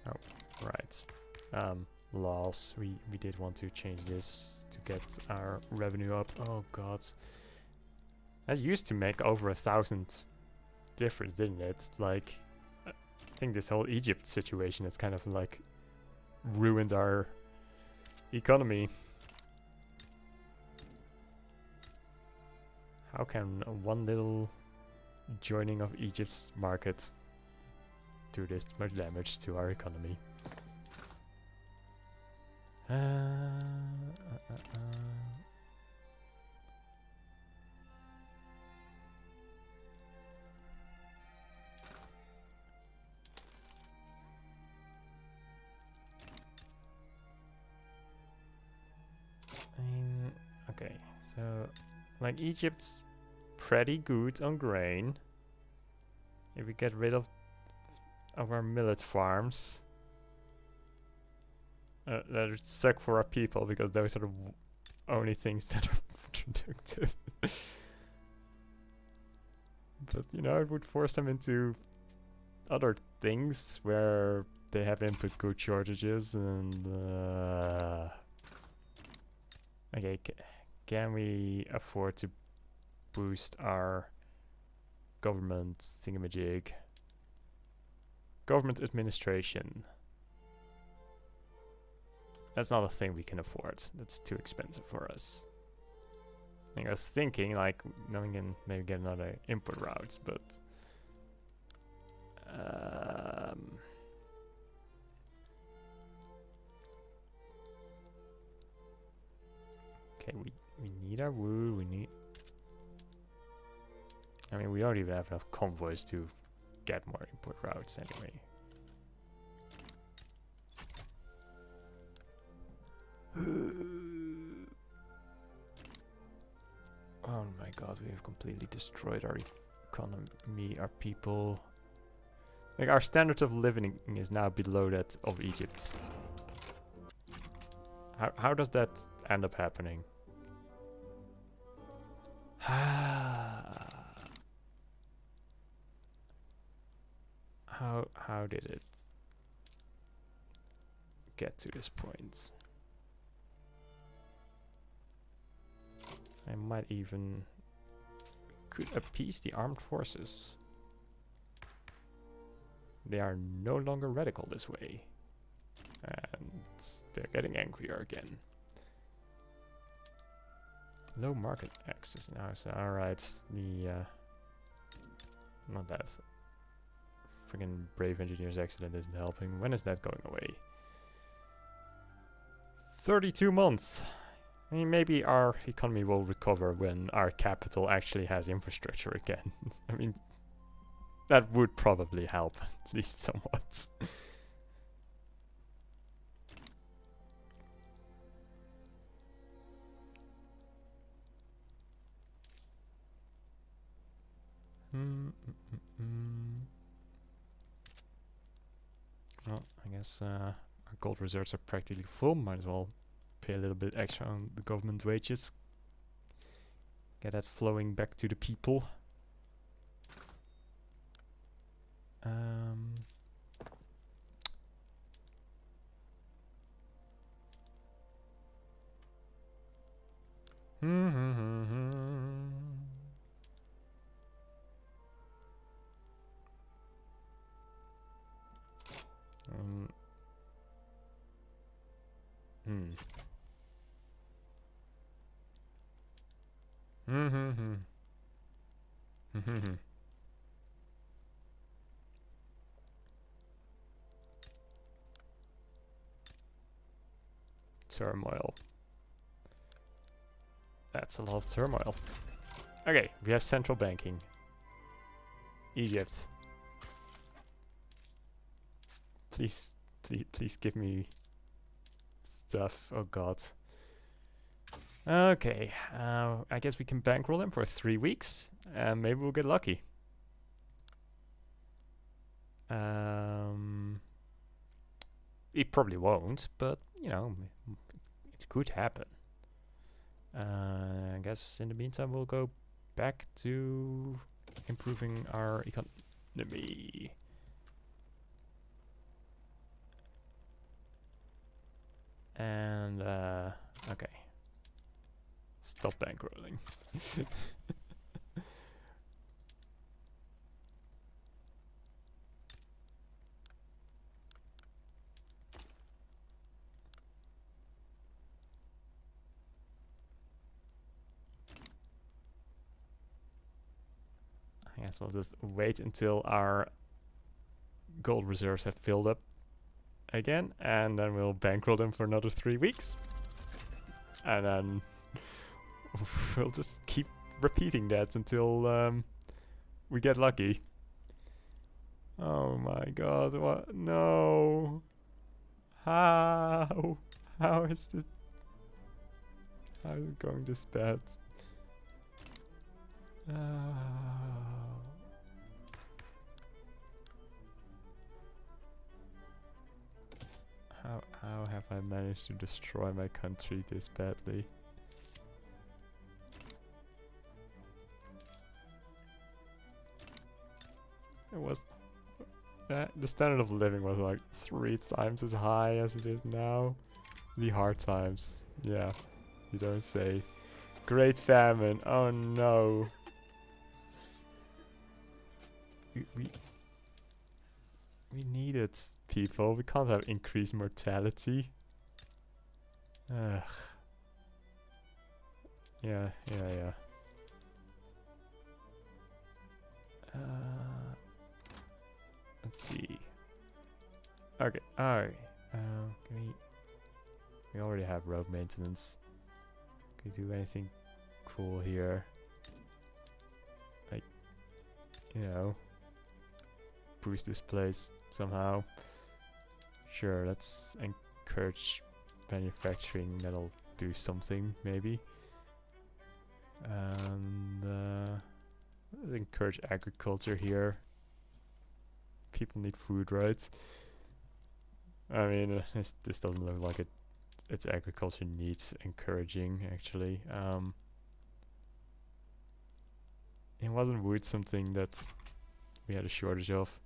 Speaker 1: Oh, right. Laws. We did want to change this to get our revenue up. Oh god. That used to make over 1,000 difference, didn't it? Like, I think this whole Egypt situation has kind of like ruined our economy. How can one little joining of Egypt's markets do this much damage to our economy? Okay, so like Egypt's pretty good on grain. If we get rid of our millet farms, that would suck for our people, because those are the only things that are productive. But you know, it would force them into other things where they have input good shortages and okay, can we afford to boost our government thingamajig? Government administration. That's not a thing we can afford. That's too expensive for us. I was thinking, like, now we can maybe get another input route, but okay, we need our wood. We need. I mean, we don't even have enough convoys to get more input routes anyway. Oh my god, we have completely destroyed our economy, our people. Like, our standard of living is now below that of Egypt. How does that end up happening? How did it get to this point? I might even could appease the armed forces. They are no longer radical this way, and they're getting angrier again. Low market access now, so alright, the not that friggin' brave engineer's accident isn't helping. When is that going away? 32 months. I mean, maybe our economy will recover when our capital actually has infrastructure again. I mean, that would probably help, at least somewhat. Well, I guess our gold reserves are practically full. Might as well pay a little bit extra on the government wages. Get that flowing back to the people. Turmoil. That's a lot of turmoil. Okay, we have central banking. Egypt. Please, please give me stuff. Oh god. Okay, I guess we can bankroll them for 3 weeks, and maybe we'll get lucky. It probably won't, but you know, it could happen. I guess in the meantime we'll go back to improving our economy. And okay, stop bankrolling. I guess we'll just wait until our gold reserves have filled up again, and then we'll bankroll them for another 3 weeks. And then we'll just keep repeating that until we get lucky. Oh my god, what? No. How? How is this? How is it going this bad? How have I managed to destroy my country this badly? It was... the standard of living was like 3 times as high as it is now. The hard times. Yeah, you don't say. Great famine. Oh no. We need it, people. We can't have increased mortality. Ugh. Yeah. Let's see. Okay, alright. We already have road maintenance. Can we do anything cool here? Like, you know, boost this place somehow. Sure, let's encourage manufacturing. That'll do something, maybe. And let's encourage agriculture here. People need food, right? I mean, this doesn't look like its agriculture needs encouraging, actually. It wasn't wood something that we had a shortage of.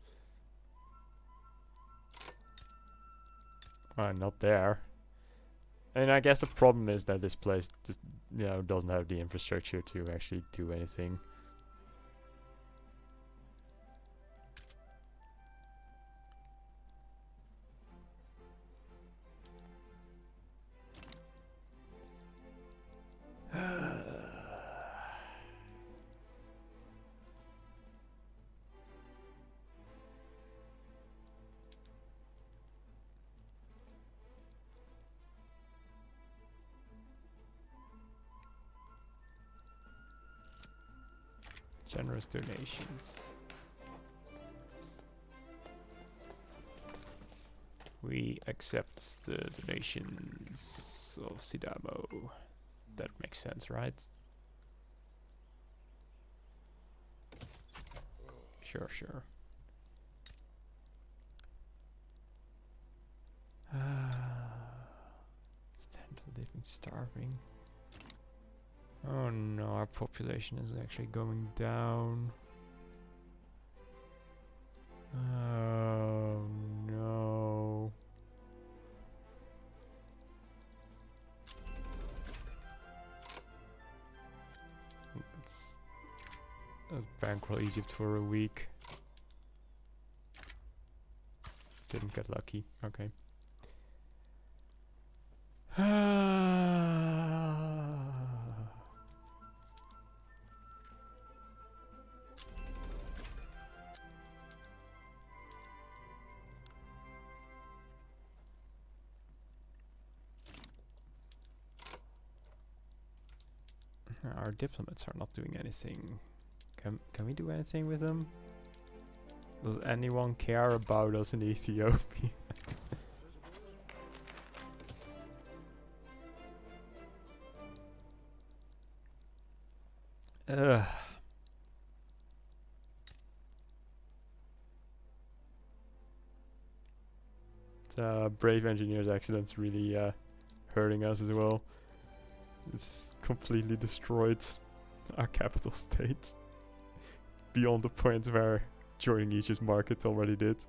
Speaker 1: Not there. And I guess the problem is that this place just, you know, doesn't have the infrastructure to actually do anything. Generous donations. We accept the donations of Sidamo. That makes sense, right? Sure. living starving. Oh no, our population is actually going down. Oh no. Let's bankroll Egypt for a week. Didn't get lucky. Okay. Our diplomats are not doing anything. Can we do anything with them? Does anyone care about us in Ethiopia? Ugh. Brave engineers accidents really hurting us as well. It's completely destroyed our capital state beyond the point where joining Egypt's market already did.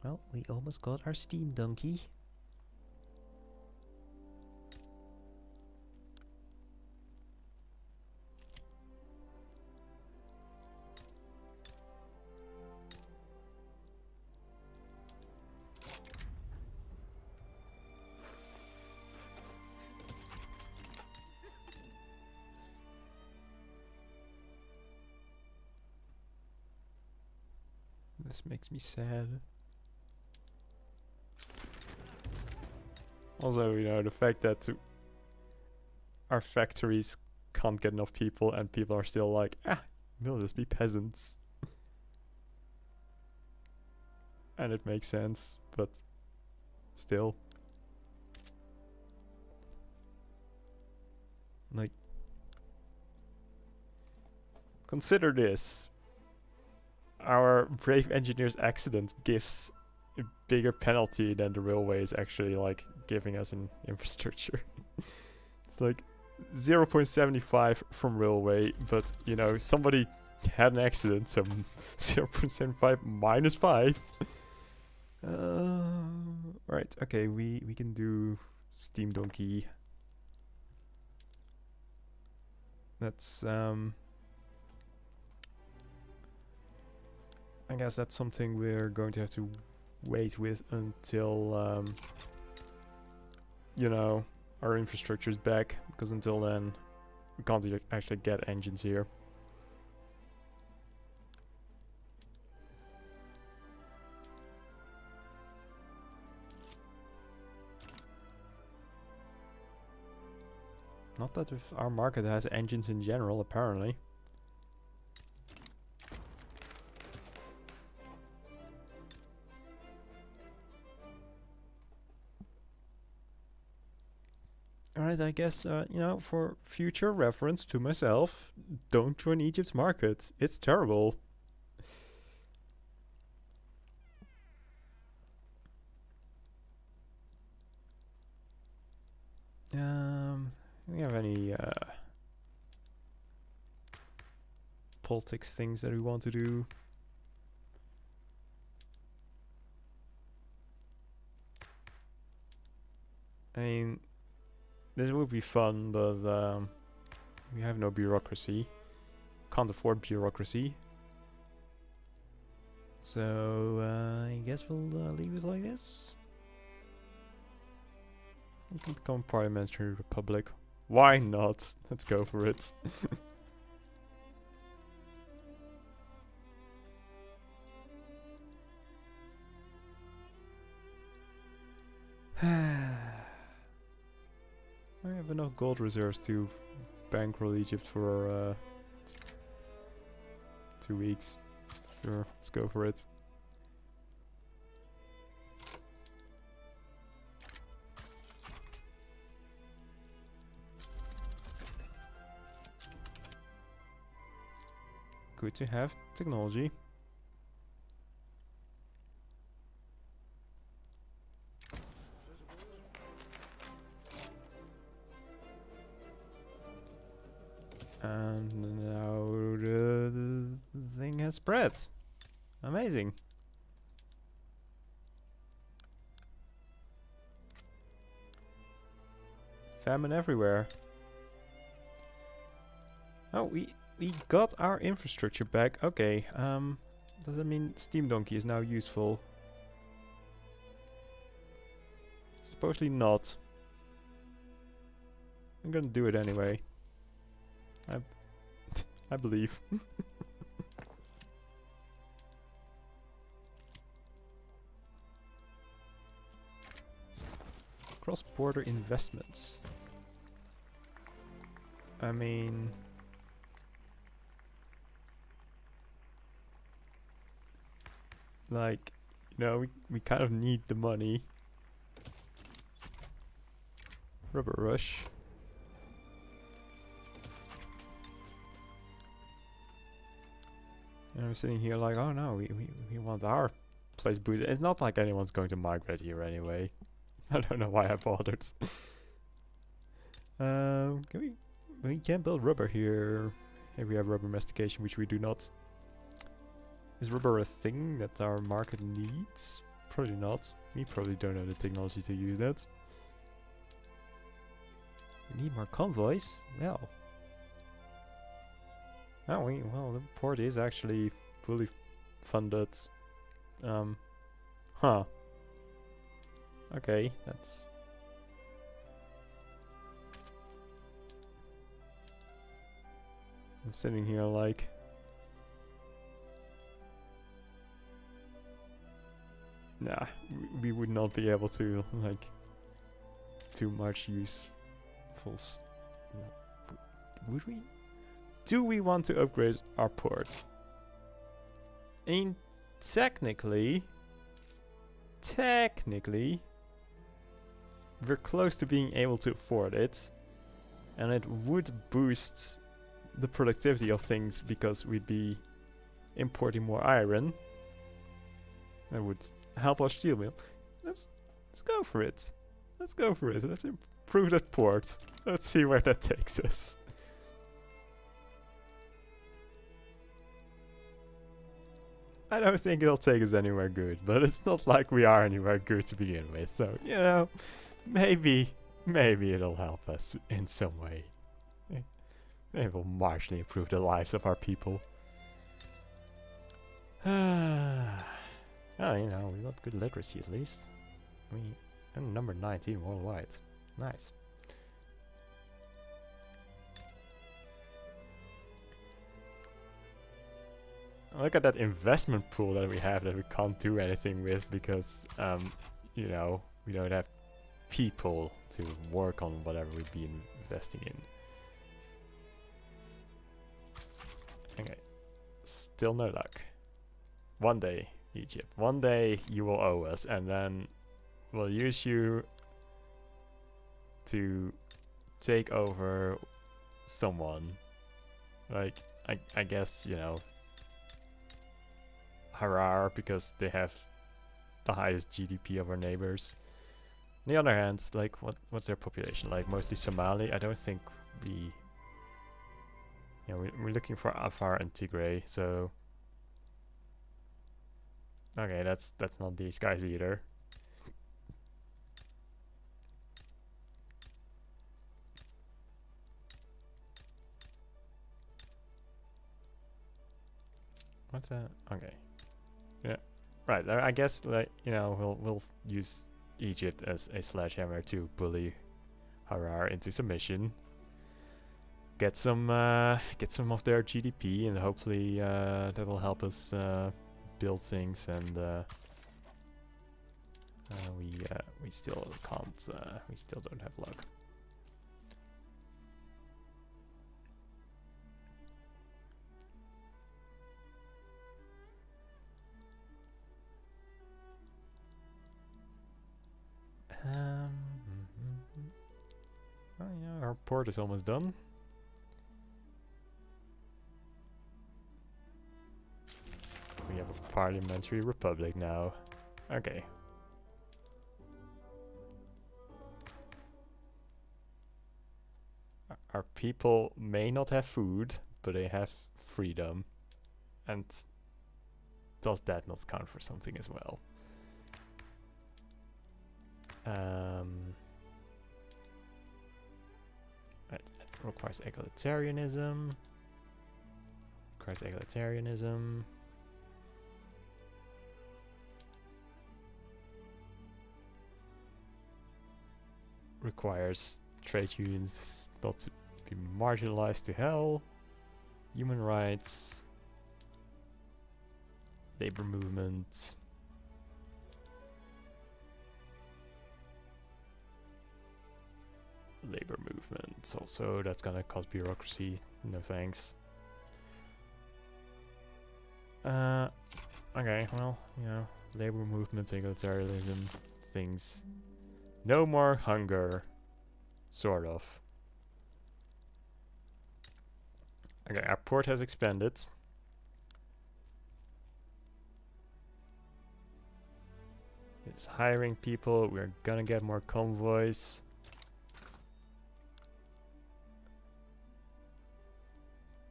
Speaker 1: Well, we almost got our steam donkey. This makes me sad. Also, you know, the fact that our factories can't get enough people and people are still like, we'll just be peasants. And it makes sense, but still. Like, consider this. Our brave engineer's accident gives a bigger penalty than the railway is actually like giving us in infrastructure. It's like 0.75 from railway, but you know, somebody had an accident, so 0.75 minus 5. Right, okay, we can do Steam Donkey. That's I guess that's something we're going to have to wait with until you know, our infrastructure is back, because until then we can't actually get engines here. Not that if our market has engines in general, apparently. Alright, I guess, you know, for future reference to myself, don't join Egypt's market. It's terrible. Do we have any politics things that we want to do? I mean, this would be fun, but we have no bureaucracy. Can't afford bureaucracy. So I guess we'll leave it like this. We can become parliamentary republic. Why not? Let's go for it. I have enough gold reserves to bankroll Egypt for 2 weeks. Sure, let's go for it. Good to have technology. And now the thing has spread. Amazing. Famine everywhere. Oh, we got our infrastructure back. Okay, does that mean Steam Donkey is now useful? Supposedly not. I'm gonna do it anyway. I believe. Cross-border investments. I mean... like, you know, we kind of need the money. Rubber rush. And I'm sitting here like, oh no, we want our place boosted. It's not like anyone's going to migrate here anyway. I don't know why I bothered. We can build rubber here. If we have rubber mastication, which we do not. Is rubber a thing that our market needs? Probably not. We probably don't have the technology to use that. We need more convoys? Well. Oh, well, the port is actually fully funded. Huh. Okay, that's... I'm sitting here like... nah, we would not be able to, like... too much useful... would we? Do we want to upgrade our port? I mean, technically, we're close to being able to afford it, and it would boost the productivity of things because we'd be importing more iron. That would help our steel mill. Let's go for it. Let's go for it. Let's improve that port. Let's see where that takes us. I don't think it'll take us anywhere good, but it's not like we are anywhere good to begin with. So, you know, maybe it'll help us in some way. It will marginally improve the lives of our people. Oh, you know, we got good literacy at least. We're number 19 worldwide. Nice. Look at that investment pool that we have that we can't do anything with because, you know, we don't have people to work on whatever we'd be investing in. Okay, still no luck. One day, Egypt, one day you will owe us, and then we'll use you to take over someone. Like, I guess, you know, Harar, because they have the highest GDP of our neighbors. On the other hand, like, what's their population? Like, mostly Somali. I don't think we... yeah, we're looking for Afar and Tigray, so... okay, that's not these guys either. What's that? Okay. Yeah. Right. I guess, like, you know, we'll use Egypt as a sledgehammer to bully Harar into submission. Get some of their GDP, and hopefully that'll help us build things. And we still can't. We still don't have luck. port is almost done. We have a parliamentary republic now. Okay. Our people may not have food, but they have freedom. And does that not count for something as well? Right, it requires egalitarianism. Requires egalitarianism. Requires trade unions not to be marginalized to hell. Human rights. Labor movement. Labor movement. Also, that's gonna cause bureaucracy. No thanks. Okay, well, you know, labor movement, egalitarianism, things. No more hunger. Sort of. Okay, our port has expanded. It's hiring people. We're gonna get more convoys.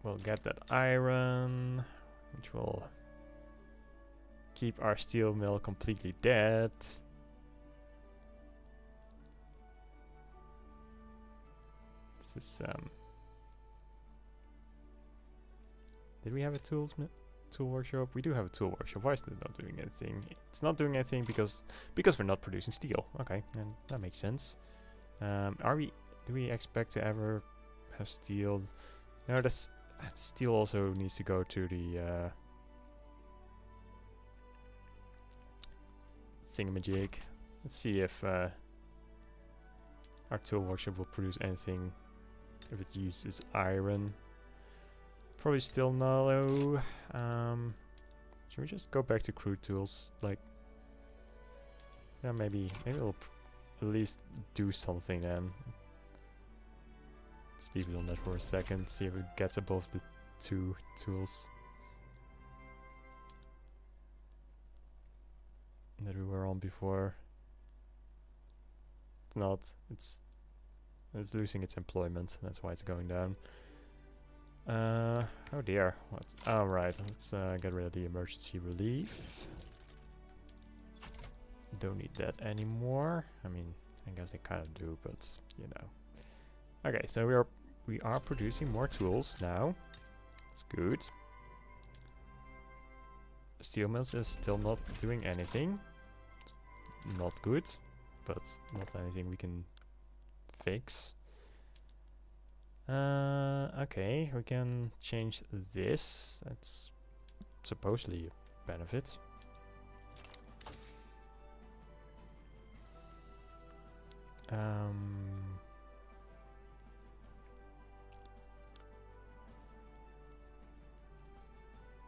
Speaker 1: We'll get that iron, which will keep our steel mill completely dead. This is did we have a tool workshop? We do have a tool workshop. Why is it not doing anything? It's not doing anything because we're not producing steel. Okay, then that makes sense. Do we expect to ever have steel? No, that's steel also needs to go to the thingamajig. Let's see if our tool workshop will produce anything if it uses iron. Probably still no. Should we just go back to crude tools? Like, yeah, maybe it'll at least do something then. Let's leave it on that for a second. See if it gets above the 2 tools that we were on before. It's not. It's losing its employment. That's why it's going down. Oh dear. What? Oh right. Let's get rid of the emergency relief. Don't need that anymore. I mean, I guess they kind of do, but you know. Okay, so we are producing more tools now. It's good. Steel mills is still not doing anything. It's not good, but not anything we can fix. Okay, we can change this. That's supposedly a benefit.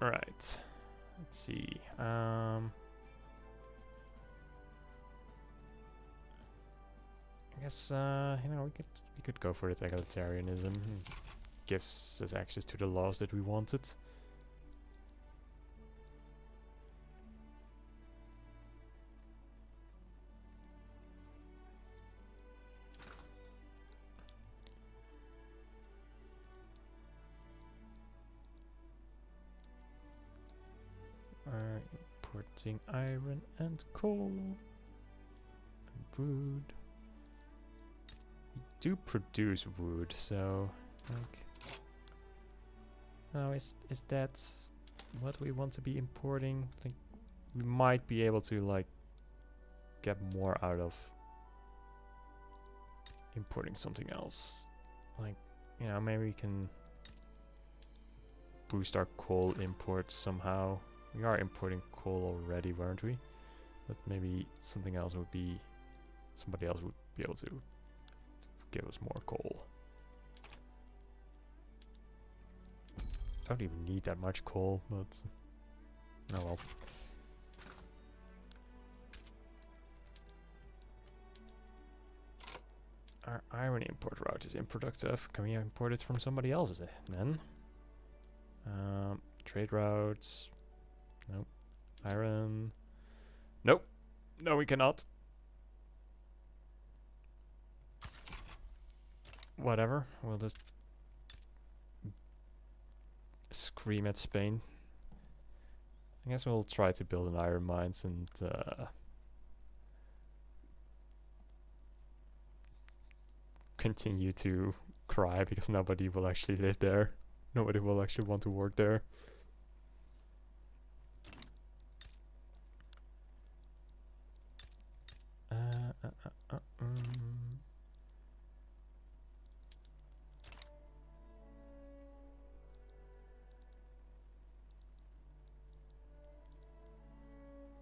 Speaker 1: Right. Let's see. I guess you know, we could go for it. Egalitarianism gives us access to the laws that we wanted. Importing iron and coal and wood. We do produce wood, so like, now is that what we want to be importing? Like, we might be able to like get more out of importing something else. Like, you know, maybe we can boost our coal imports somehow. We are importing coal already, weren't we? But maybe something else would be, somebody else would be able to give us more coal. Don't even need that much coal, but oh well. Our Iron import route is unproductive. Can we import it from somebody else then? Trade routes. Nope. Iron. Nope. No, we cannot. Whatever. We'll just scream at Spain. I guess we'll try to build an iron mines and continue to cry because nobody will actually live there. Nobody will actually want to work there.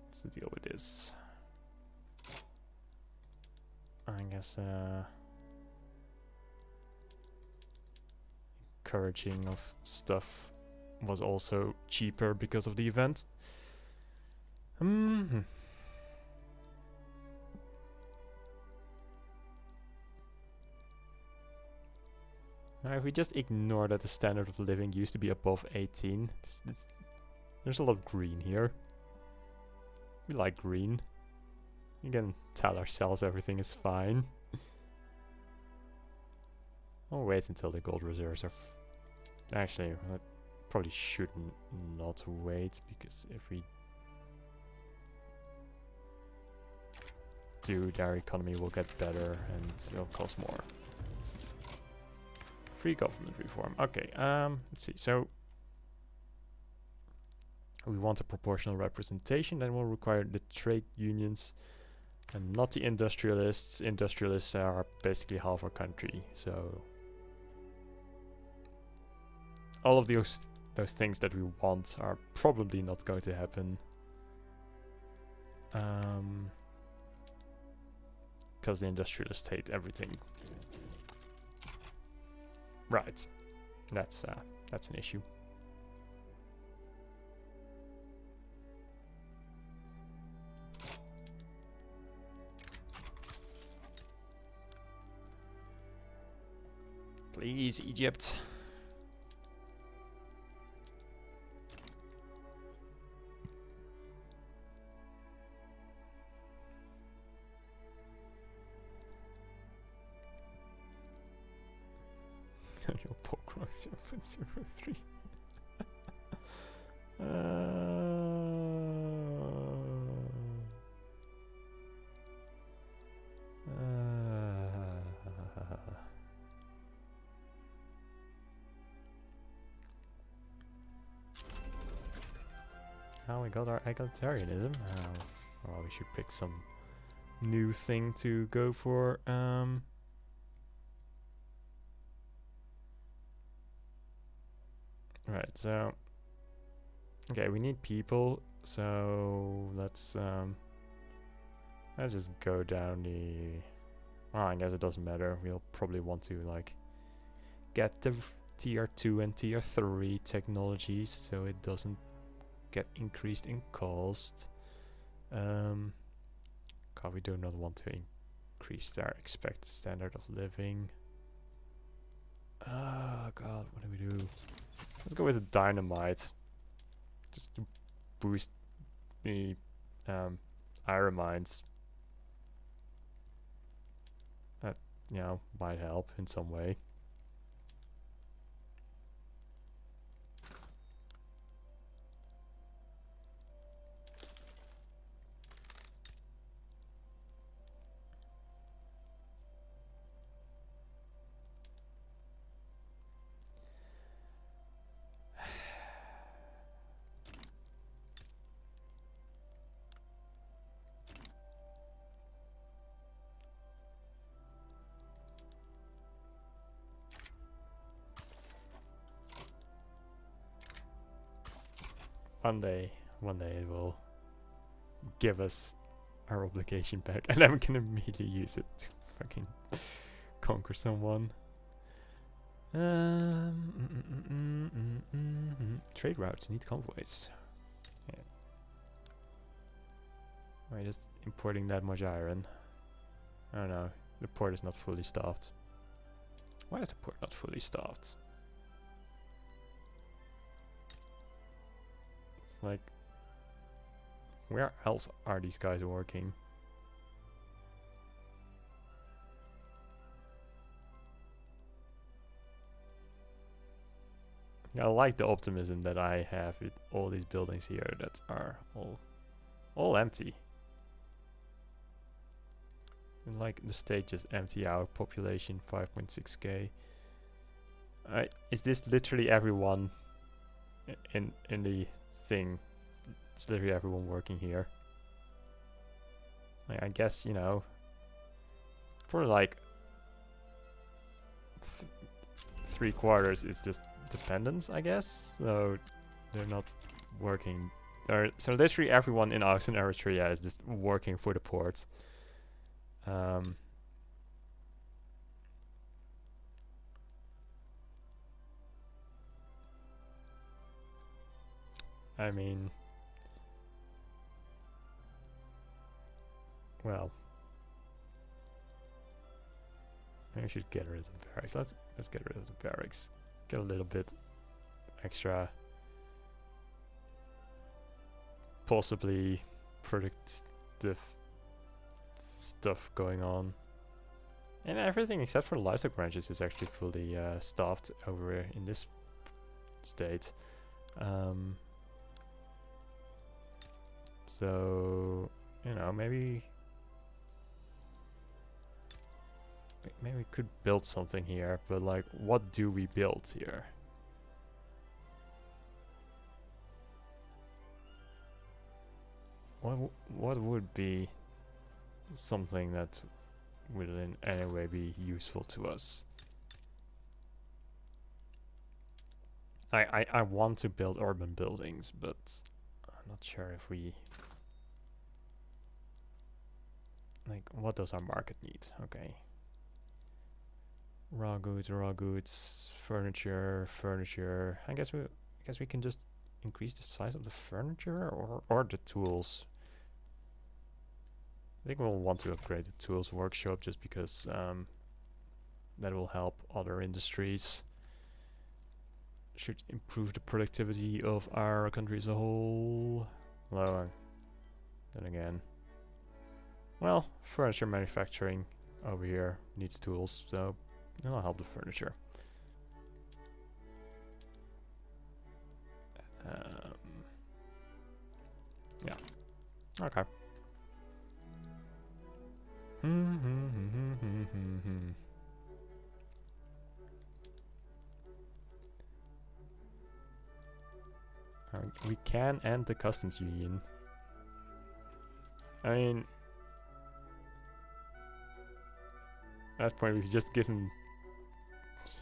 Speaker 1: What's the deal with this? I guess encouraging of stuff was also cheaper because of the event. Now, if we just ignore that the standard of living used to be above 18, there's a lot of green here. We like green. We can tell ourselves everything is fine. I'll wait until the gold reserves are... Actually, I probably should not wait, because if we do, their economy will get better and it'll cost more. Free government reform. Okay, let's see. So we want a proportional representation, then we'll require the trade unions and not the industrialists. Industrialists are basically half our country, so all of those things that we want are probably not going to happen. Because the industrialists hate everything. Right. That's an issue. Please, Egypt. Your poke growth 0.03. Now we got our egalitarianism. Well, we should pick some new thing to go for. Right, so okay, we need people, so let's just go down the... Well, I guess it doesn't matter. We'll probably want to like get the tier 2 and tier 3 technologies so it doesn't get increased in cost. God, we do not want to increase their expected standard of living. Oh God, what do we do? Let's go with the dynamite, just to boost the iron mines. That, you know, might help in some way. One day it will give us our obligation back, and then we can immediately use it to fucking conquer someone. Trade routes need convoys. Yeah. Why just importing that much iron? I don't know. The port is not fully staffed. Why is the port not fully staffed? It's like, where else are these guys working? I like the optimism that I have with all these buildings here that are all empty. And like the state just empty out, population 5.6k. Is this literally everyone in the thing? It's literally everyone working here. Like, I guess, you know, for like 3/4 is just dependents, I guess. So they're not working. So literally everyone in Aussa and Eritrea is just working for the port. I mean, well, maybe I should get rid of the barracks. Let's get rid of the barracks. Get a little bit extra, possibly productive stuff going on. And everything except for the livestock branches is actually fully staffed over in this state. So, you know, maybe we could build something here, but like, what do we build here? What would be something that would in any way be useful to us? I want to build urban buildings, but I'm not sure if we... Like, what does our market need? Okay. Raw goods, furniture. I guess we can just increase the size of the furniture or the tools. I think we'll want to upgrade the tools workshop just because that will help other industries. Should improve the productivity of our country as a whole. Lower. Then again. Well, furniture manufacturing over here needs tools, so that'll help the furniture. Yeah. Okay. We can end the customs union. I mean, at that point we've just given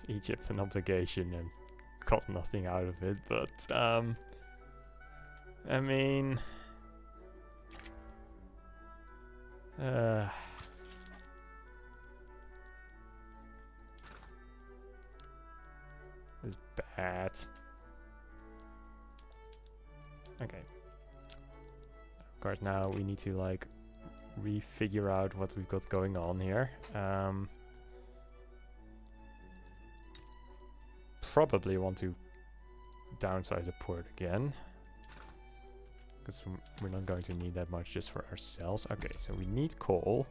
Speaker 1: Egypt an obligation and got nothing out of it, but I mean, it's bad. Okay. Of course, now we need to like refigure out what we've got going on here. Probably want to downsize the port again, because we're not going to need that much just for ourselves. Okay, so we need coal.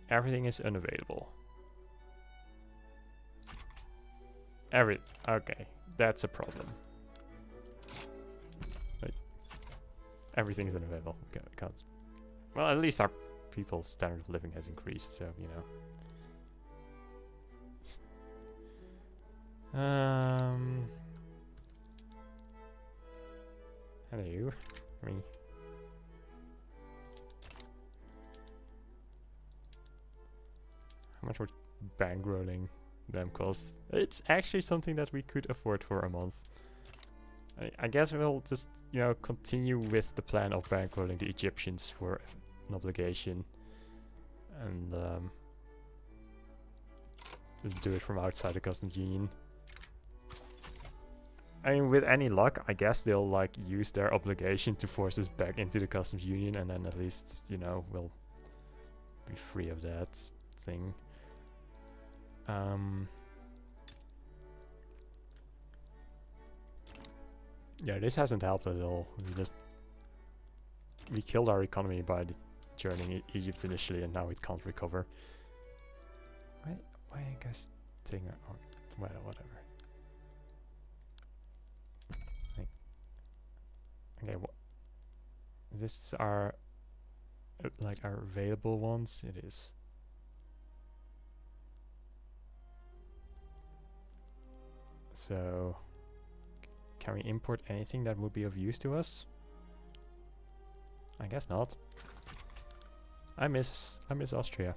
Speaker 1: Everything is unavailable. Okay, that's a problem. Everything is unavailable. Can't. Well, at least our people's standard of living has increased, so you know. Hello. Me. How much would bankrolling them cost? It's actually something that we could afford for a month. I guess we'll just, you know, continue with the plan of bankrolling the Egyptians for an obligation. And just do it from outside the customs union. I mean, with any luck, I guess they'll like use their obligation to force us back into the customs union, and then at least, you know, we'll be free of that thing. Yeah, this hasn't helped at all. We killed our economy by joining Egypt initially, and now it can't recover. Why I guess taking well, whatever. Okay, this are like our available ones. It is. So, can we import anything that would be of use to us? I guess not. I miss Austria.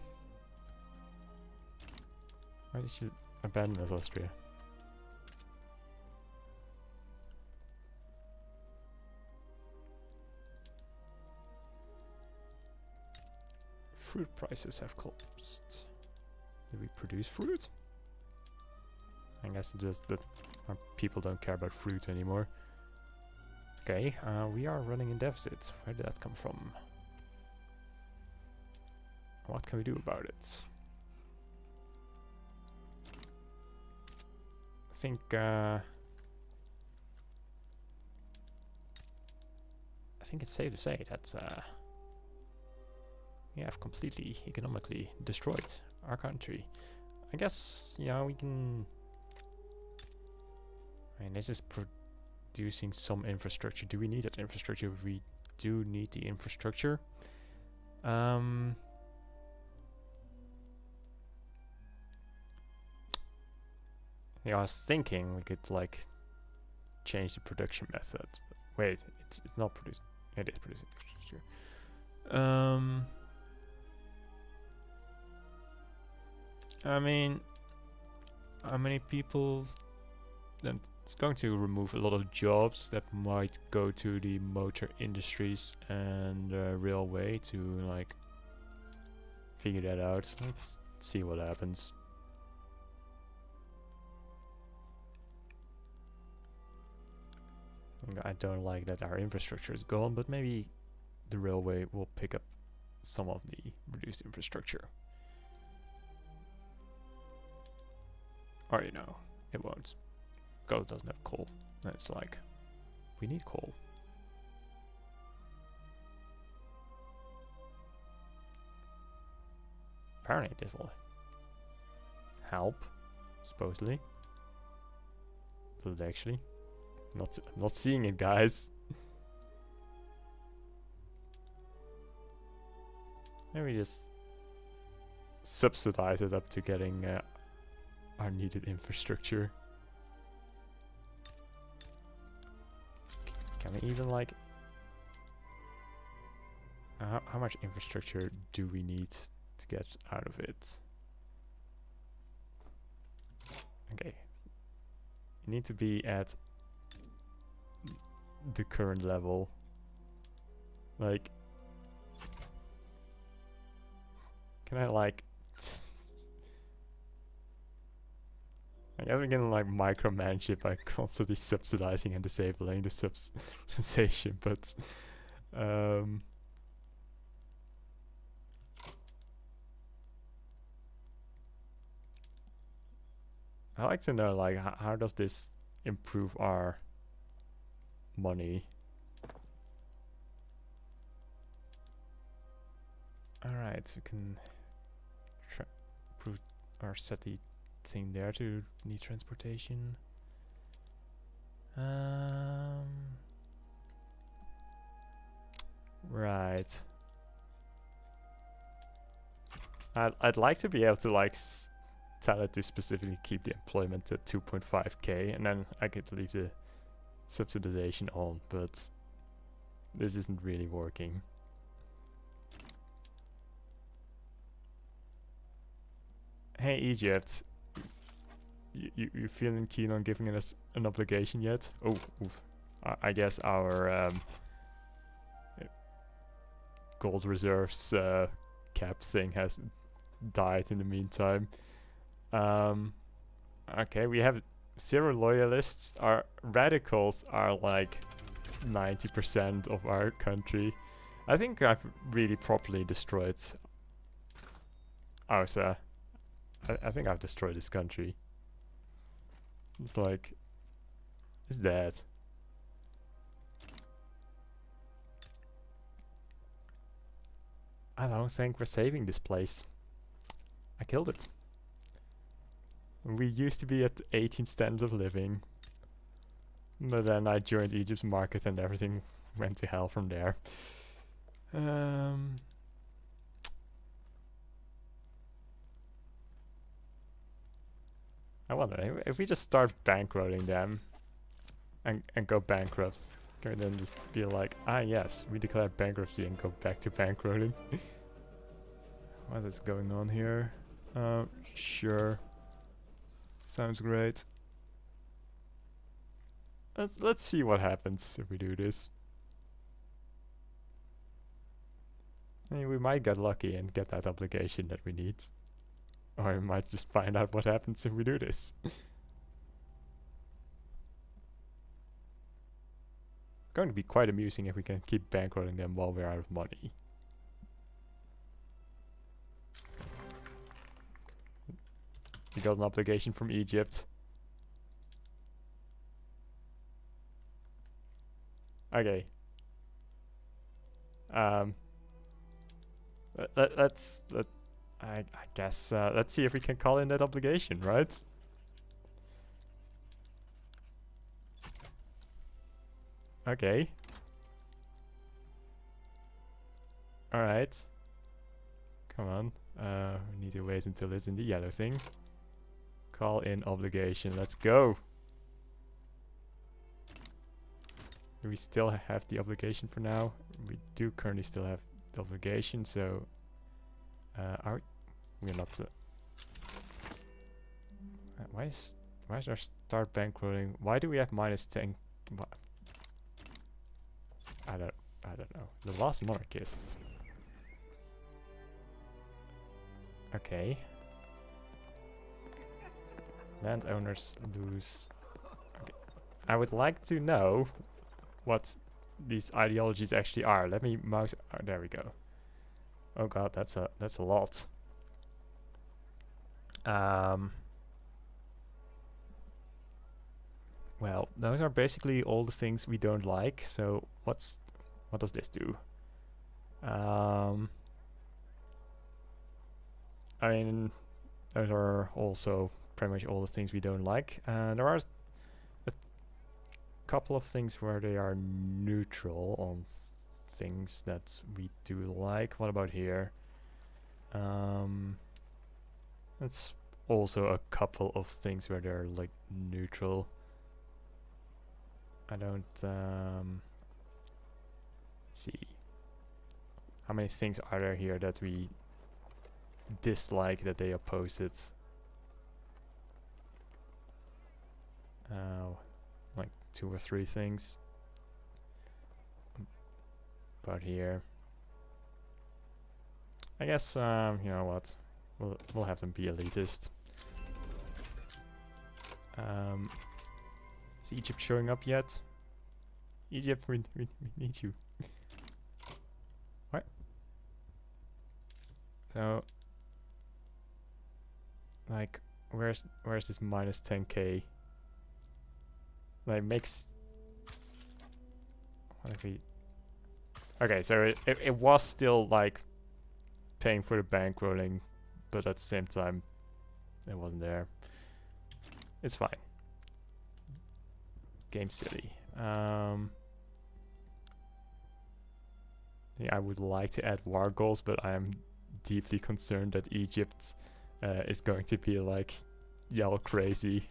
Speaker 1: Why did you abandon us, Austria? Fruit prices have collapsed. Do we produce fruit? I guess it's just that our people don't care about fruit anymore. Okay, we are running in deficit. Where did that come from? What can we do about it? I think it's safe to say that we have completely economically destroyed our country. I guess, you know, we can. I mean, this is producing some infrastructure. Do we need that infrastructure? We do need the infrastructure. I was thinking we could like change the production method. But wait, it's not produced. It is producing infrastructure. I mean, how many people? Then it's going to remove a lot of jobs that might go to the motor industries and railway to like figure that out. Let's see what happens. I don't like that our infrastructure is gone, but maybe the railway will pick up some of the reduced infrastructure. Or, you know, it won't. Because it doesn't have coal. And it's like, we need coal. Apparently this will help, supposedly. Does it actually? I'm not seeing it, guys. Maybe just subsidize it up to getting our needed infrastructure. Can we even like... how much infrastructure do we need to get out of it? Okay. You need to be at the current level. Like... Can I like... I guess we can like micromanage it by constantly subsidizing and disabling the subsidization, but I like to know like how does this improve our money? Alright, we can set the thing there to need transportation. Right. I'd like to be able to like tell it to specifically keep the employment at 2.5k, and then I could leave the subsidization on, but this isn't really working. Hey Egypt, you feeling keen on giving us an obligation yet? Oh, oof. I guess our gold reserves cap thing has died in the meantime. Okay, we have 0 loyalists. Our radicals are like 90% of our country. I think I've really properly destroyed Aussa. I think I've destroyed this country. It's like, it's dead. I don't think we're saving this place. I killed it. We used to be at 18 standards of living. But then I joined Egypt's market and everything went to hell from there. I wonder if we just start bankrolling them and go bankrupt, can we then just be like, ah yes, we declare bankruptcy and go back to bankrolling. What is going on here? Sure. Sounds great. Let's see what happens if we do this. I mean, we might get lucky and get that obligation that we need. Or we might just find out what happens if we do this. Going to be quite amusing if we can keep bankrolling them while we're out of money. We got an obligation from Egypt. Okay. I guess let's see if we can call in that obligation, right? Okay. Alright. Come on. We need to wait until it's in the yellow thing. Call in obligation. Let's go. Do we still have the obligation for now? We do currently still have the obligation, so we're not. Why is our start bankrolling? Why do we have -10? I don't know. The last monarchists. Okay. Landowners lose. Okay. I would like to know what these ideologies actually are. Let me mouse. Oh, there we go. Oh god, that's a lot. Well, those are basically all the things we don't like. So what does this do? I mean, those are also pretty much all the things we don't like. There are a couple of things where they are neutral on things that we do like. What about here? That's also a couple of things where they're like neutral. I don't let's see. How many things are there here that we dislike that they oppose it? Like 2 or 3 things. But here, I guess you know what, we'll have them be elitist. Is Egypt showing up yet? Egypt, we need you. What? So, like, where's this -10k? Like, makes. What if we? Okay, so it was still like paying for the bankrolling, but at the same time, it wasn't there. It's fine. Game silly. Yeah, I would like to add war goals, but I am deeply concerned that Egypt is going to be like yell crazy.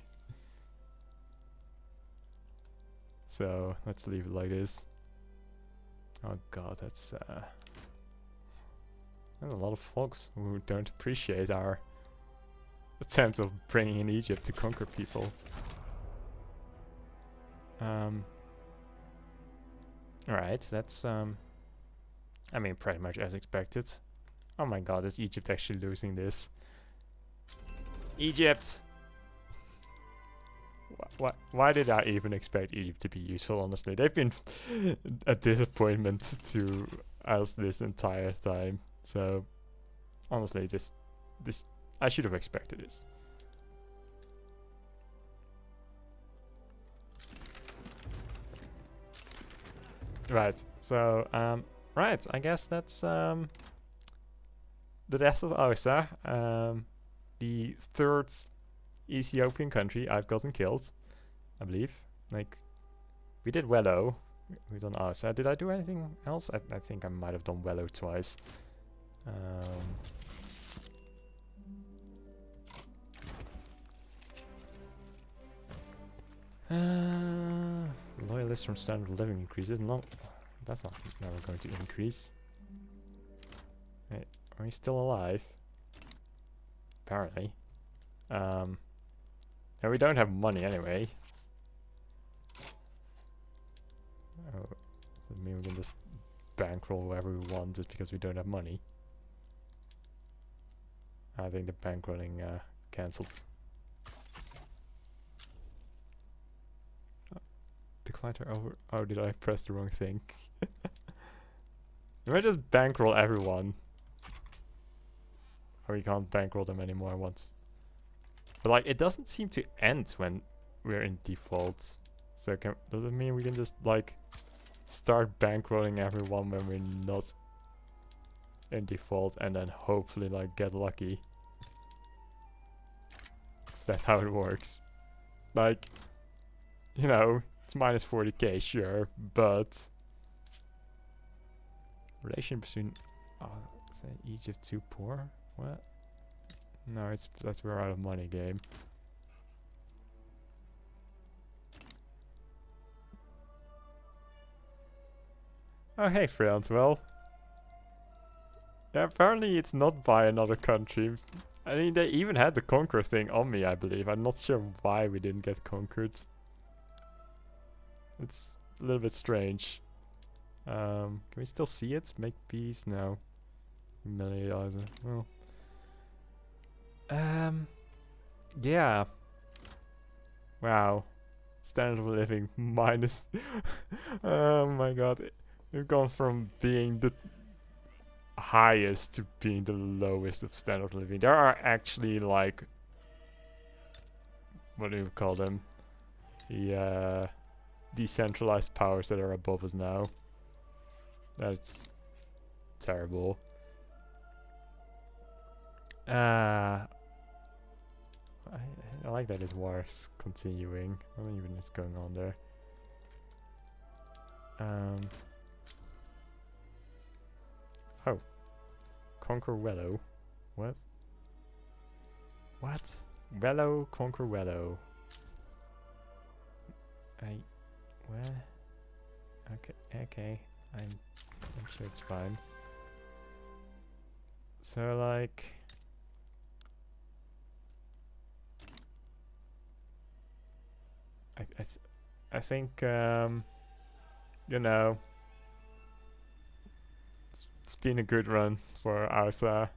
Speaker 1: So let's leave it like this. Oh god, that's there's a lot of folks who don't appreciate our attempts of bringing in Egypt to conquer people. Alright, that's I mean pretty much as expected. Oh my god, is Egypt actually losing this? Egypt! Why did I even expect Egypt to be useful, honestly? They've been a disappointment to us this entire time. So, honestly, this I should have expected this. Right, so, right, I guess that's, the death of Aussa, the third Ethiopian country I've gotten killed, I believe. Like, we did Wello, we done Aussa. Did I do anything else? I think I might have done Wello twice. Loyalists from standard of living increases. No, that's not never going to increase. Wait, are we still alive? Apparently. And we don't have money anyway. Oh, does that mean we can just bankroll whoever we want just because we don't have money? I think the bankrolling cancelled. Decline to over. Oh, did I press the wrong thing? We might just bankroll everyone. Or we can't bankroll them anymore once. But like, it doesn't seem to end when we're in default. So does it mean we can just like start bankrolling everyone when we're not in default and then hopefully like get lucky? Is that how it works? Like, you know, it's minus 40k, sure, but relation between say Egypt too poor? What? No, it's that we're out of money game. Oh hey friends, well, yeah, apparently it's not by another country. I mean, they even had the conquer thing on me, I believe. I'm not sure why we didn't get conquered. It's a little bit strange. Can we still see it? Make peace? No. Humiliate. Well. Yeah. Wow. Standard of living minus. Oh my god. We've gone from being the highest to being the lowest of standard of living. There are actually like, what do you call them? The decentralized powers that are above us now. That's terrible. I like that this war is continuing. I don't even know what's going on there. Oh. Conquer Wello. What? What? Wello, conquer Wello. Where? Okay. I'm sure it's fine. So like, I think you know, it's been a good run for Aussa.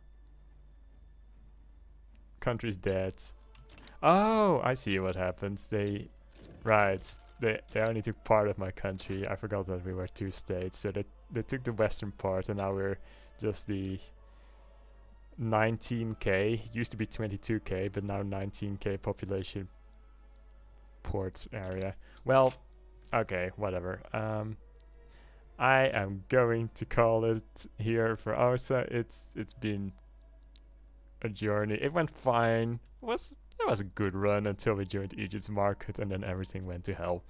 Speaker 1: Country's dead. Oh, I see what happens. They only took part of my country. I forgot that we were 2 states, so they took the western part, and now we're just the 19k. It used to be 22k, but now 19k population port area. Well, okay, whatever. I am going to call it here for Aussa. It's been a journey. It went fine. It was a good run until we joined Egypt's market, and then everything went to hell.